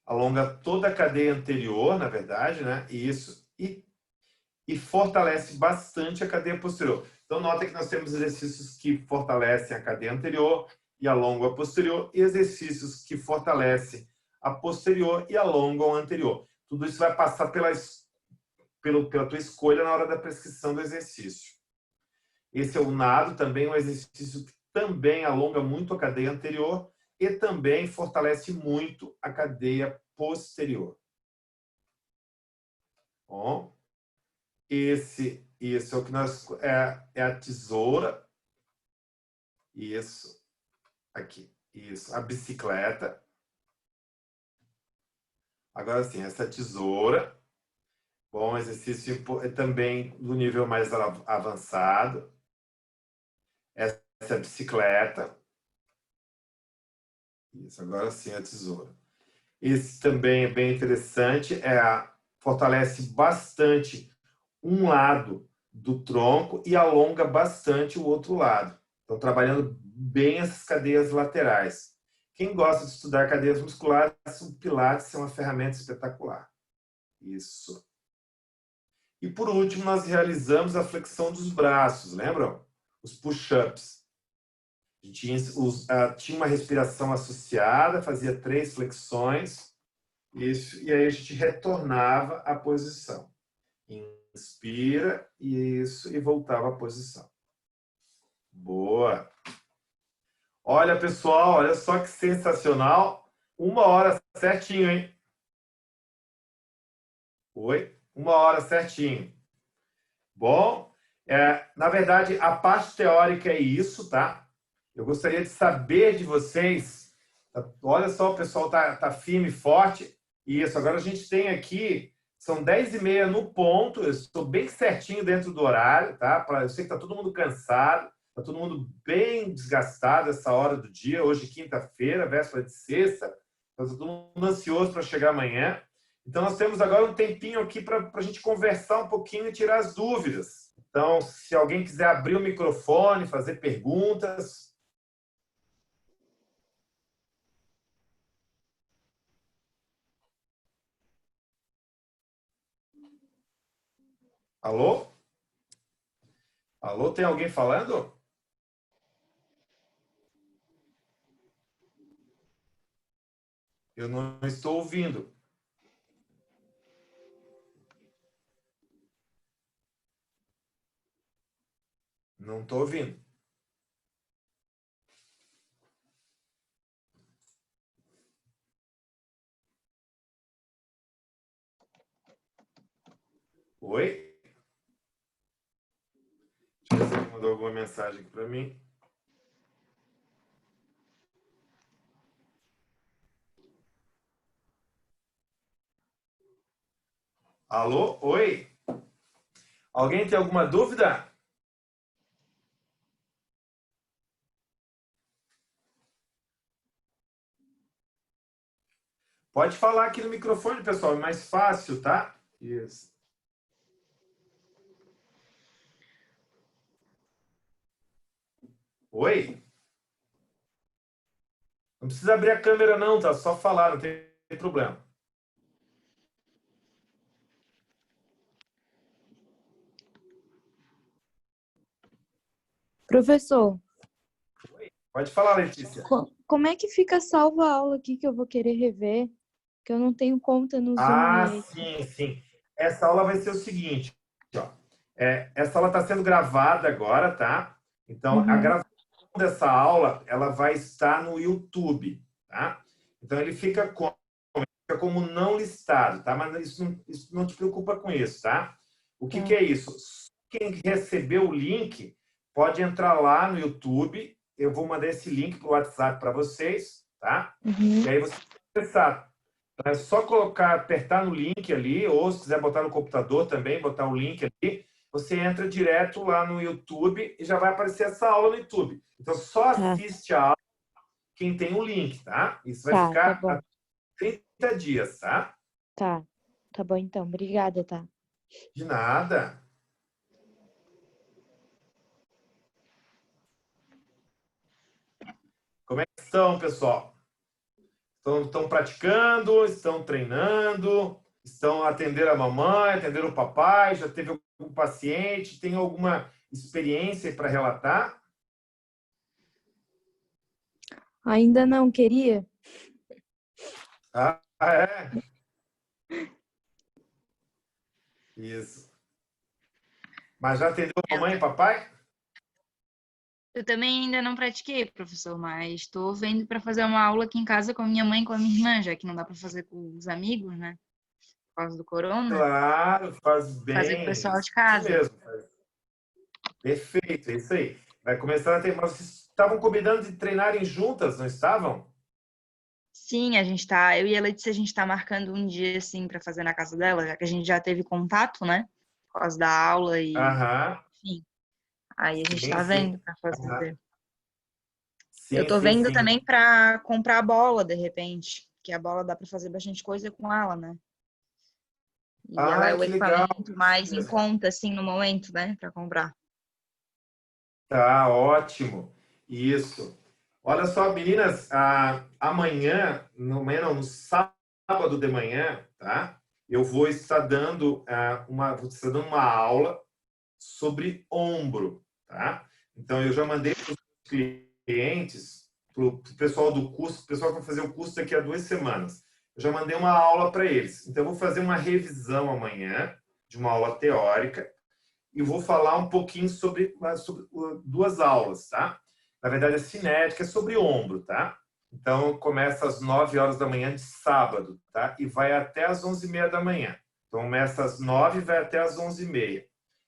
Alonga toda a cadeia anterior, na verdade, né? Isso. E fortalece bastante a cadeia posterior. Então, nota que nós temos exercícios que fortalecem a cadeia anterior e alongam a posterior, e exercícios que fortalecem a posterior e alongam a anterior. Tudo isso vai passar pela tua escolha na hora da prescrição do exercício. Esse é o nado, também um exercício que também alonga muito a cadeia anterior e também fortalece muito a cadeia posterior. Bom, esse é o que é a tesoura, Isso. Aqui. Isso. A bicicleta. Agora sim, essa tesoura. Bom, exercício também do nível mais avançado. Essa bicicleta. Isso, agora sim a tesoura. Esse também é bem interessante, fortalece bastante um lado do tronco e alonga bastante o outro lado. Então, trabalhando bem essas cadeias laterais. Quem gosta de estudar cadeias musculares, o Pilates é uma ferramenta espetacular. Isso. E por último, nós realizamos a flexão dos braços, lembram? Os push-ups. A gente tinha uma respiração associada, fazia 3 flexões, isso, e aí a gente retornava à posição. Inspira, isso, e voltava à posição. Boa! Olha, pessoal, olha só que sensacional. 1 hora certinho, hein? Oi? 1 hora certinho. Bom, na verdade, a parte teórica é isso, tá? Eu gostaria de saber de vocês. Olha só, o pessoal tá firme e forte. Isso, agora a gente tem aqui, são 10h30 no ponto, eu estou bem certinho dentro do horário, tá? Eu sei que está todo mundo cansado, está todo mundo bem desgastado essa hora do dia, hoje quinta-feira, véspera de sexta, está todo mundo ansioso para chegar amanhã. Então, nós temos agora um tempinho aqui para a gente conversar um pouquinho e tirar as dúvidas. Então, se alguém quiser abrir o microfone, fazer perguntas. Alô? Alô, tem alguém falando? Eu não estou ouvindo. Não estou ouvindo. Oi? Deixa eu ver se ele mandou alguma mensagem aqui para mim. Alô? Oi? Alguém tem alguma dúvida? Pode falar aqui no microfone, pessoal, é mais fácil, tá? Isso. Oi? Não precisa abrir a câmera não, tá? Só falar, não tem problema. Professor, Pode falar, Letícia. como é que fica salva a aula aqui que eu vou querer rever? Que eu não tenho conta no Zoom. Sim, sim. Essa aula vai ser o seguinte, ó. Essa aula está sendo gravada agora, tá? Então, a gravação dessa aula, ela vai estar no YouTube, tá? Então, ele fica como não listado, tá? Mas isso não te preocupa com isso, tá? O que é isso? Quem recebeu o link pode entrar lá no YouTube. Eu vou mandar esse link para o WhatsApp para vocês, tá? E aí você vai acessar. É só apertar no link ali, ou se quiser botar no computador também, botar o link ali, você entra direto lá no YouTube e já vai aparecer essa aula no YouTube. Então, só assiste a aula quem tem o link, tá? Isso vai ficar Tá bom. 30 dias, tá? Tá bom então. Obrigada, tá? De nada. Como é que estão, pessoal? Estão praticando, estão treinando, estão atendendo a mamãe, atendendo o papai, já teve algum paciente, tem alguma experiência para relatar? Ainda não queria? É? Isso. Mas já atendeu mamãe e papai? Eu também ainda não pratiquei, professor, mas estou vendo para fazer uma aula aqui em casa com a minha mãe e com a minha irmã, já que não dá para fazer com os amigos, né? Por causa do corona. Claro, faz Fazer com o bem. pessoal de Isso casa. mesmo. Perfeito, é isso aí. Vai começar a ter. Mas estavam combinando de treinarem juntas, não estavam? Sim, a gente tá, eu e a Letícia, a gente tá marcando um dia, assim, para fazer na casa dela, já que a gente já teve contato, né? Por causa da aula e, Aham, enfim. Aí a gente sim, tá sim. vendo para Aham. fazer. Eu Sim, tô sim, vendo sim. também para comprar a bola, de repente, que a bola dá para fazer bastante coisa com ela, né? E ela é Ai, o que legal. equipamento Isso mais em mesmo. conta, assim, no momento, né, para comprar. Tá ótimo. Isso. Olha só, meninas, amanhã, no sábado de manhã, tá? Eu vou estar dando uma aula sobre ombro, tá? Então eu já mandei para os clientes, para o pessoal do curso, o pessoal que vai fazer o curso daqui a 2 semanas. Eu já mandei uma aula para eles. Então eu vou fazer uma revisão amanhã de uma aula teórica e vou falar um pouquinho sobre duas aulas, tá? Na verdade, a cinética é sobre ombro, tá? Então, começa às 9 horas da manhã de sábado, tá? E vai até às 11h30 da manhã. Então, começa às 9 e vai até às 11h30.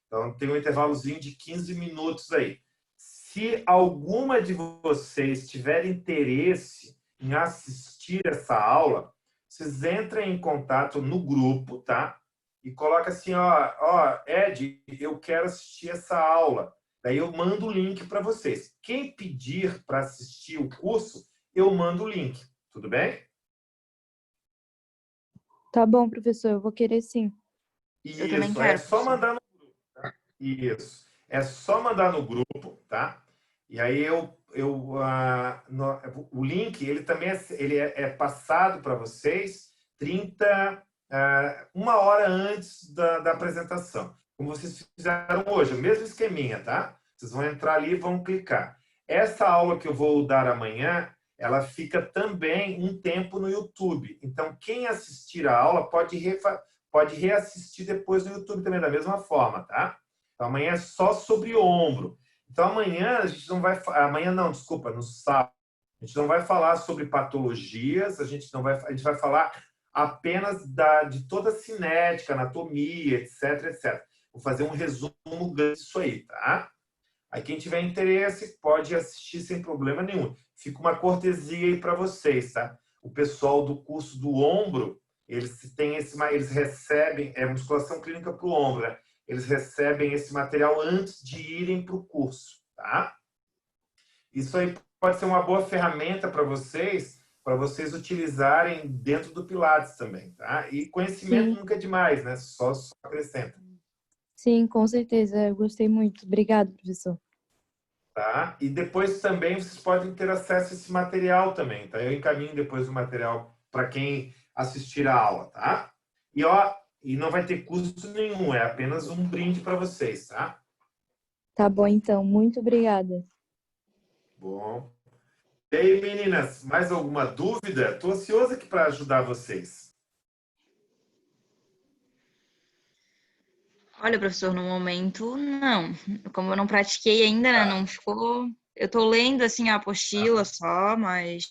Então, tem um intervalozinho de 15 minutos aí. Se alguma de vocês tiver interesse em assistir essa aula, vocês entrem em contato no grupo, tá? E coloca assim, ó, Ed, eu quero assistir essa aula. Daí eu mando o link para vocês. Quem pedir para assistir o curso, eu mando o link. Tudo bem? Tá bom, professor, eu vou querer sim. Eu também Isso, é quero, só professor. mandar no grupo, tá? Isso. É só mandar no grupo, tá? E aí o link, ele também é passado para vocês 1 hora antes da apresentação. Como vocês fizeram hoje, o mesmo esqueminha, tá? Vocês vão entrar ali e vão clicar. Essa aula que eu vou dar amanhã, ela fica também um tempo no YouTube. Então, quem assistir a aula pode reassistir depois no YouTube também, da mesma forma, tá? Então, amanhã é só sobre ombro. Então, amanhã a gente não vai... Amanhã não, desculpa, no sábado. A gente não vai falar sobre patologias, a gente vai falar apenas de toda a cinética, anatomia, etc, etc. Vou fazer um resumo disso aí, tá? Aí quem tiver interesse pode assistir sem problema nenhum. Fica uma cortesia aí para vocês, tá? O pessoal do curso do ombro, eles recebem, musculação clínica para o ombro, né? Eles recebem esse material antes de irem para o curso, tá? Isso aí pode ser uma boa ferramenta para vocês utilizarem dentro do Pilates também, tá? E conhecimento Sim, nunca é demais, né? Só acrescenta. sim, com certeza. Eu gostei muito. Obrigado, professor. Tá? E depois também vocês podem ter acesso a esse material também, tá? Eu encaminho depois o material para quem assistir a aula, tá? E não vai ter custo nenhum, é apenas um brinde para vocês, tá? Tá bom, então. Muito obrigada. Bom. E aí, meninas, mais alguma dúvida? Estou ansioso aqui para ajudar vocês. Olha, professor, no momento, não. Como eu não pratiquei ainda, né, não ficou. Eu tô lendo, assim, a apostila só, mas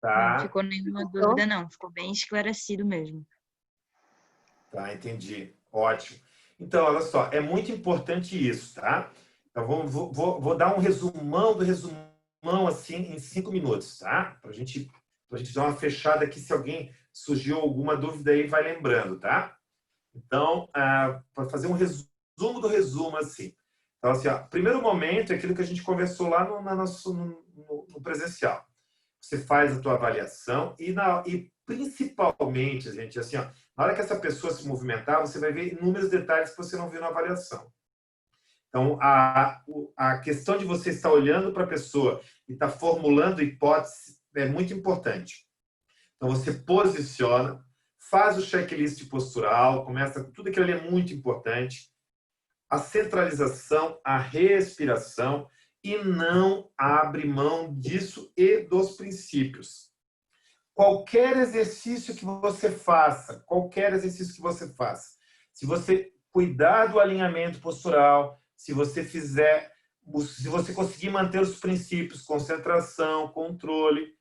não Tá, ficou nenhuma dúvida, não. Ficou bem esclarecido mesmo. tá, entendi. Ótimo. Então, olha só, é muito importante isso, tá? Então, vou dar um resumão do resumão, assim, em 5 minutos, tá? Pra gente dar uma fechada aqui, se alguém surgiu alguma dúvida aí, vai lembrando, tá? Então, para fazer um resumo do resumo, assim. Então, assim, ó, primeiro momento é aquilo que a gente conversou lá no presencial. Você faz a tua avaliação e principalmente, gente, assim, ó, na hora que essa pessoa se movimentar, você vai ver inúmeros detalhes que você não viu na avaliação. Então, a questão de você estar olhando para a pessoa e estar formulando hipótese é muito importante. Então, você posiciona, faz o checklist postural, começa com tudo aquilo ali, é muito importante. A centralização, a respiração, e não abre mão disso e dos princípios. Qualquer exercício que você faça, se você cuidar do alinhamento postural, se você conseguir manter os princípios, concentração, controle,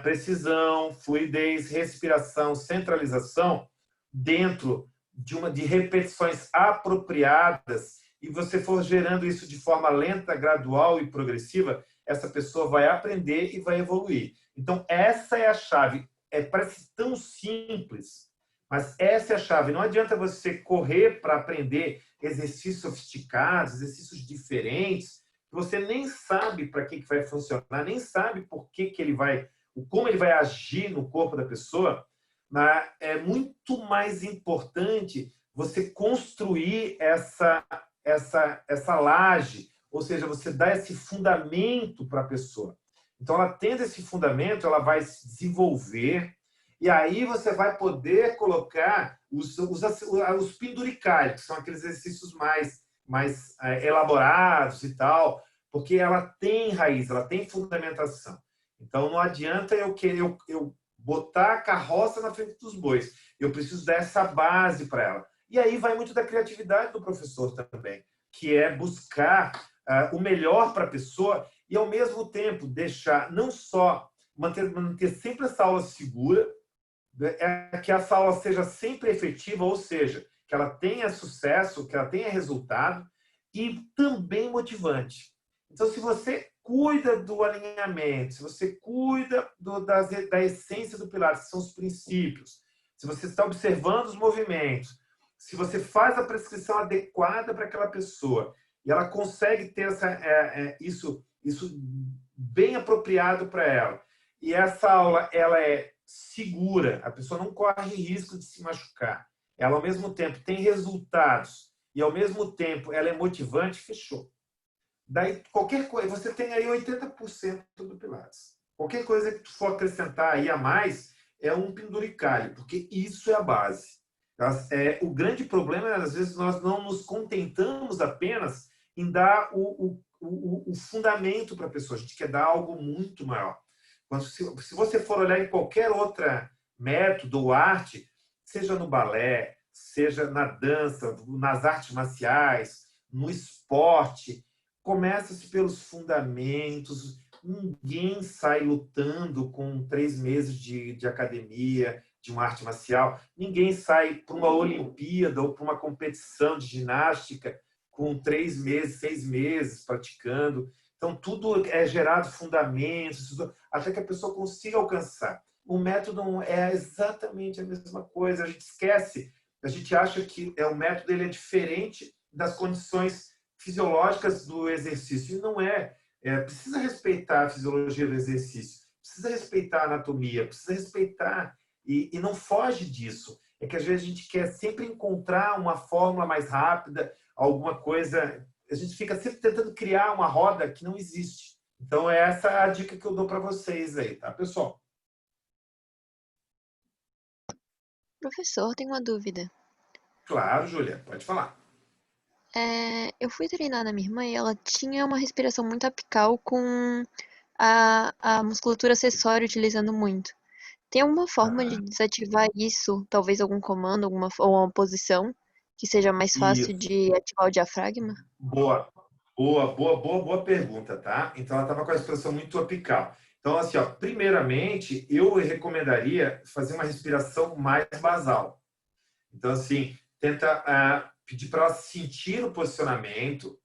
precisão, fluidez, respiração, centralização, dentro de repetições apropriadas, e você for gerando isso de forma lenta, gradual e progressiva, essa pessoa vai aprender e vai evoluir. Então, essa é a chave. Parece tão simples, mas essa é a chave. Não adianta você correr para aprender exercícios sofisticados, exercícios diferentes, que você nem sabe para que vai funcionar, nem sabe por que ele vai, como ele vai agir no corpo da pessoa. Mas é muito mais importante você construir essa laje, ou seja, você dá esse fundamento para a pessoa. Então, ela tendo esse fundamento, ela vai se desenvolver, e aí você vai poder colocar os penduricalhos, que são aqueles exercícios mais elaborados e tal, porque ela tem raiz, ela tem fundamentação. Então, não adianta eu botar a carroça na frente dos bois. Eu preciso dar essa base para ela. E aí vai muito da criatividade do professor também, que é buscar o melhor para a pessoa e, ao mesmo tempo, deixar não só manter sempre essa aula segura, que essa aula seja sempre efetiva, ou seja, que ela tenha sucesso, que ela tenha resultado e também motivante. Então, se você cuida do alinhamento, se você cuida da essência do Pilates, que são os princípios, se você está observando os movimentos, se você faz a prescrição adequada para aquela pessoa e ela consegue ter isso bem apropriado para ela, e essa aula ela é segura, a pessoa não corre risco de se machucar, ela ao mesmo tempo tem resultados e ao mesmo tempo ela é motivante, fechou. Daí, qualquer coisa, você tem aí 80% do Pilates. Qualquer coisa que tu for acrescentar aí a mais é um penduricalho, porque isso é a base. O grande problema é, às vezes, nós não nos contentamos apenas em dar o fundamento para a pessoa. A gente quer dar algo muito maior. Se você for olhar em qualquer outra método ou arte, seja no balé, seja na dança, nas artes marciais, no esporte, começa-se pelos fundamentos. Ninguém sai lutando com 3 meses de academia, de uma arte marcial. Ninguém sai para uma Olimpíada ou para uma competição de ginástica com 3 meses, 6 meses praticando. Então, tudo é gerado fundamentos, até que a pessoa consiga alcançar. O método é exatamente a mesma coisa. A gente esquece, a gente acha que o método ele é diferente das condições fisiológicas do exercício. E não é. Precisa respeitar a fisiologia do exercício, precisa respeitar a anatomia, precisa respeitar, e não foge disso. É que às vezes a gente quer sempre encontrar uma fórmula mais rápida, alguma coisa. A gente fica sempre tentando criar uma roda que não existe. Então, essa é a dica que eu dou para vocês aí, tá, pessoal? Professor, tenho uma dúvida. Claro, Júlia, pode falar. Eu fui treinar na minha irmã e ela tinha uma respiração muito apical com a musculatura acessória utilizando muito. Tem alguma forma de desativar isso? Talvez algum comando, ou uma posição que seja mais fácil Isso. de ativar o diafragma? Boa pergunta, tá? Então, ela estava com a respiração muito apical. Então, assim, ó, primeiramente, eu recomendaria fazer uma respiração mais basal. Então, assim, tenta pedir para ela sentir o posicionamento.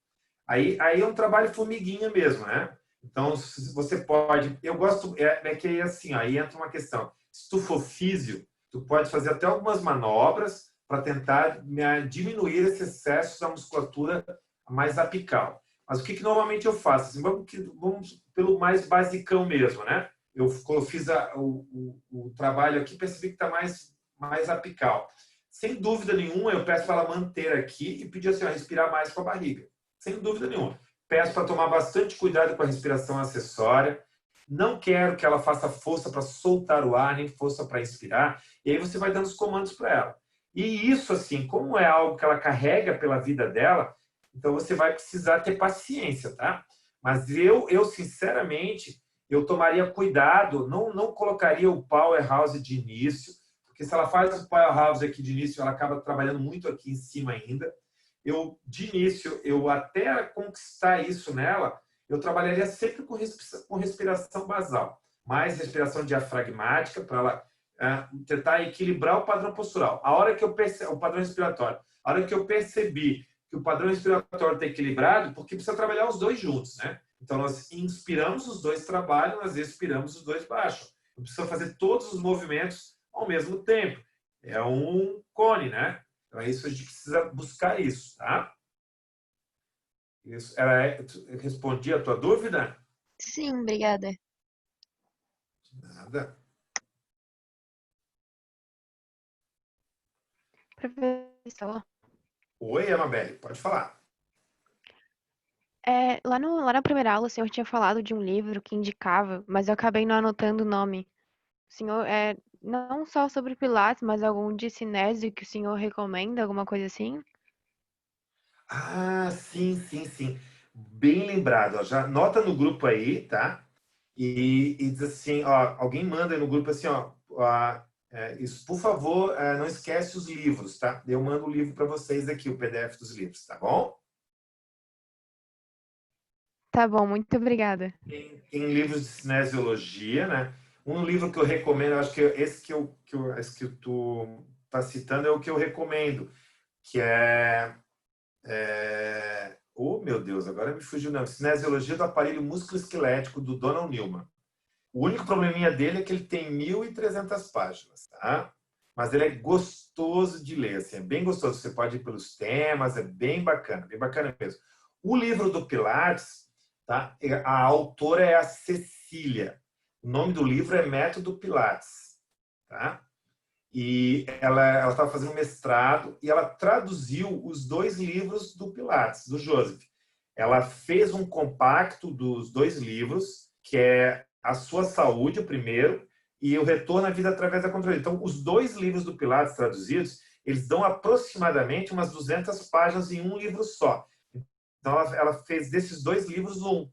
Aí é um trabalho formiguinha mesmo, né? Então, você pode... Eu gosto... que assim, aí entra uma questão. Se tu for físio, tu pode fazer até algumas manobras para tentar diminuir esse excesso da musculatura mais apical. Mas o que normalmente eu faço? Assim, vamos pelo mais basicão mesmo, né? Eu fiz o trabalho aqui, percebi que está mais apical. Sem dúvida nenhuma, eu peço para ela manter aqui e pedir assim, respirar mais com a barriga. Sem dúvida nenhuma. Peço para tomar bastante cuidado com a respiração acessória. Não quero que ela faça força para soltar o ar, nem força para inspirar. E aí você vai dando os comandos para ela. E isso, assim, como é algo que ela carrega pela vida dela, então você vai precisar ter paciência, tá? Mas eu sinceramente, eu tomaria cuidado, não colocaria o powerhouse de início, porque se ela faz o powerhouse aqui de início, ela acaba trabalhando muito aqui em cima ainda. De início, eu até conquistar isso nela, eu trabalharia sempre com respiração basal, mais respiração diafragmática para ela tentar equilibrar o padrão postural. O padrão respiratório. A hora que eu percebi que o padrão respiratório está equilibrado, porque precisa trabalhar os dois juntos, né? Então, nós inspiramos, os dois trabalham, nós expiramos, os dois baixam. Não precisa fazer todos os movimentos ao mesmo tempo. É um cone, né? Então, é isso, a gente precisa buscar isso, tá? Isso, eu respondi a tua dúvida? Sim, obrigada. Nada. Professor, Oi, Amabelle, pode falar. lá na primeira aula o senhor tinha falado de um livro que indicava, mas eu acabei não anotando o nome. O senhor, não só sobre Pilates, mas algum de cinésio que o senhor recomenda, alguma coisa assim? Ah, sim, sim, sim. Bem lembrado. Ó, já nota no grupo aí, tá? E diz assim, ó, alguém manda aí no grupo assim, isso, por favor, não esquece os livros, tá? Eu mando o livro para vocês aqui, o PDF dos livros, tá bom? Tá bom, muito obrigada. Tem livros de cinesiologia, né? Um livro que eu recomendo, acho que esse esse que tu tá citando é o que eu recomendo, que oh, meu Deus, agora me fugiu, não. Cinesiologia do aparelho músculo-esquelético, do Donald Newman. O único probleminha dele é que ele tem 1.300 páginas, tá? Mas ele é gostoso de ler, assim, é bem gostoso. Você pode ir pelos temas, é bem bacana mesmo. O livro do Pilates, tá? A autora é a Cecília. O nome do livro é Método Pilates, tá? E ela estava fazendo mestrado e ela traduziu os 2 livros do Pilates, do Joseph. Ela fez um compacto dos 2 livros, que é A Sua Saúde, o primeiro, e O Retorno à Vida através da Controle. Então, os 2 livros do Pilates traduzidos, eles dão aproximadamente umas 200 páginas em um livro só. Então, ela fez desses 2 livros um.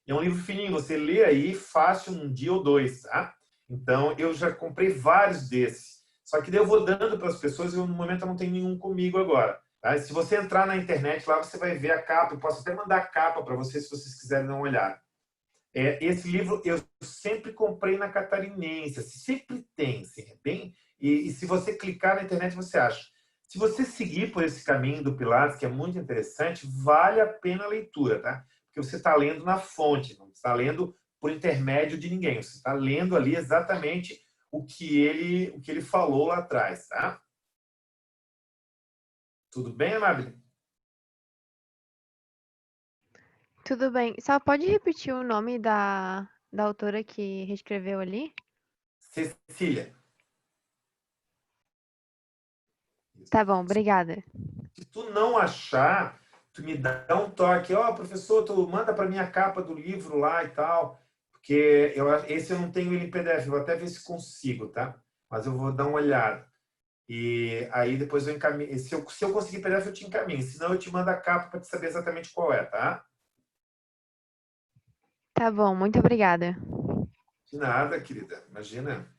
É um livro fininho, você lê aí fácil um dia ou 2, tá? Então, eu já comprei vários desses. Só que daí eu vou dando para as pessoas e no momento eu não tenho nenhum comigo agora. Tá? Se você entrar na internet lá, você vai ver a capa. Eu posso até mandar a capa para vocês, se vocês quiserem dar uma olhada. Esse livro eu sempre comprei na Catarinense. Sempre tem. Assim, e se você clicar na internet, você acha. Se você seguir por esse caminho do Pilates, que é muito interessante, vale a pena a leitura, tá? Porque você está lendo na fonte, não está lendo por intermédio de ninguém. Você está lendo ali exatamente o que ele falou lá atrás, tá? Tudo bem, Amabile? Tudo bem. Só pode repetir o nome da autora que reescreveu ali? Cecília. Tá bom, obrigada. Se tu não achar, tu me dá um toque. Ó, professor, tu manda para mim a capa do livro lá e tal. Porque esse eu não tenho ele em PDF. Vou até ver se consigo, tá? Mas eu vou dar uma olhada. E aí depois eu encaminho. Se eu conseguir PDF, eu te encaminho. Senão eu te mando a capa para te saber exatamente qual é, tá? Tá bom, muito obrigada. De nada, querida. Imagina.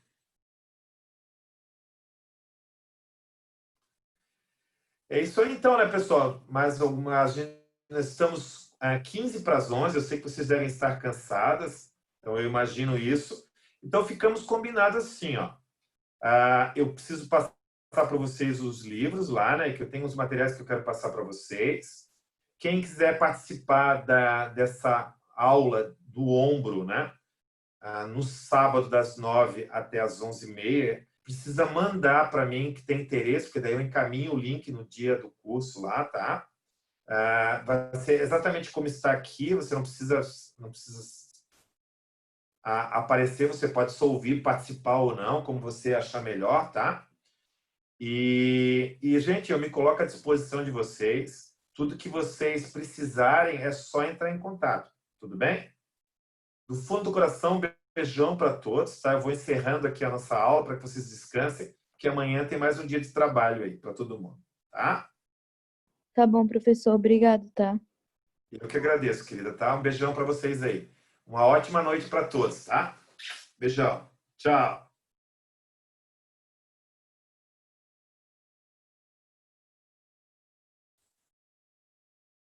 É isso aí então, né, pessoal? Mais algumas. Nós estamos 15 para as 11. Eu sei que vocês devem estar cansadas. Então, eu imagino isso. Então, ficamos combinados assim, ó. Eu preciso passar para vocês os livros lá, né? Que eu tenho os materiais que eu quero passar para vocês. Quem quiser participar dessa aula do ombro, né? No sábado, das 9 até as 11h30, precisa mandar para mim que tem interesse, porque daí eu encaminho o link no dia do curso lá, tá? Vai ser exatamente como está aqui, você não precisa aparecer, você pode só ouvir, participar ou não, como você achar melhor, tá? E, gente, eu me coloco à disposição de vocês. Tudo que vocês precisarem é só entrar em contato, tudo bem? Do fundo do coração, beijão para todos, tá? Eu vou encerrando aqui a nossa aula para que vocês descansem, porque amanhã tem mais um dia de trabalho aí para todo mundo, tá? Tá bom, professor. Obrigado, tá? Eu que agradeço, querida, tá? Um beijão para vocês aí. Uma ótima noite para todos, tá? Beijão. Tchau.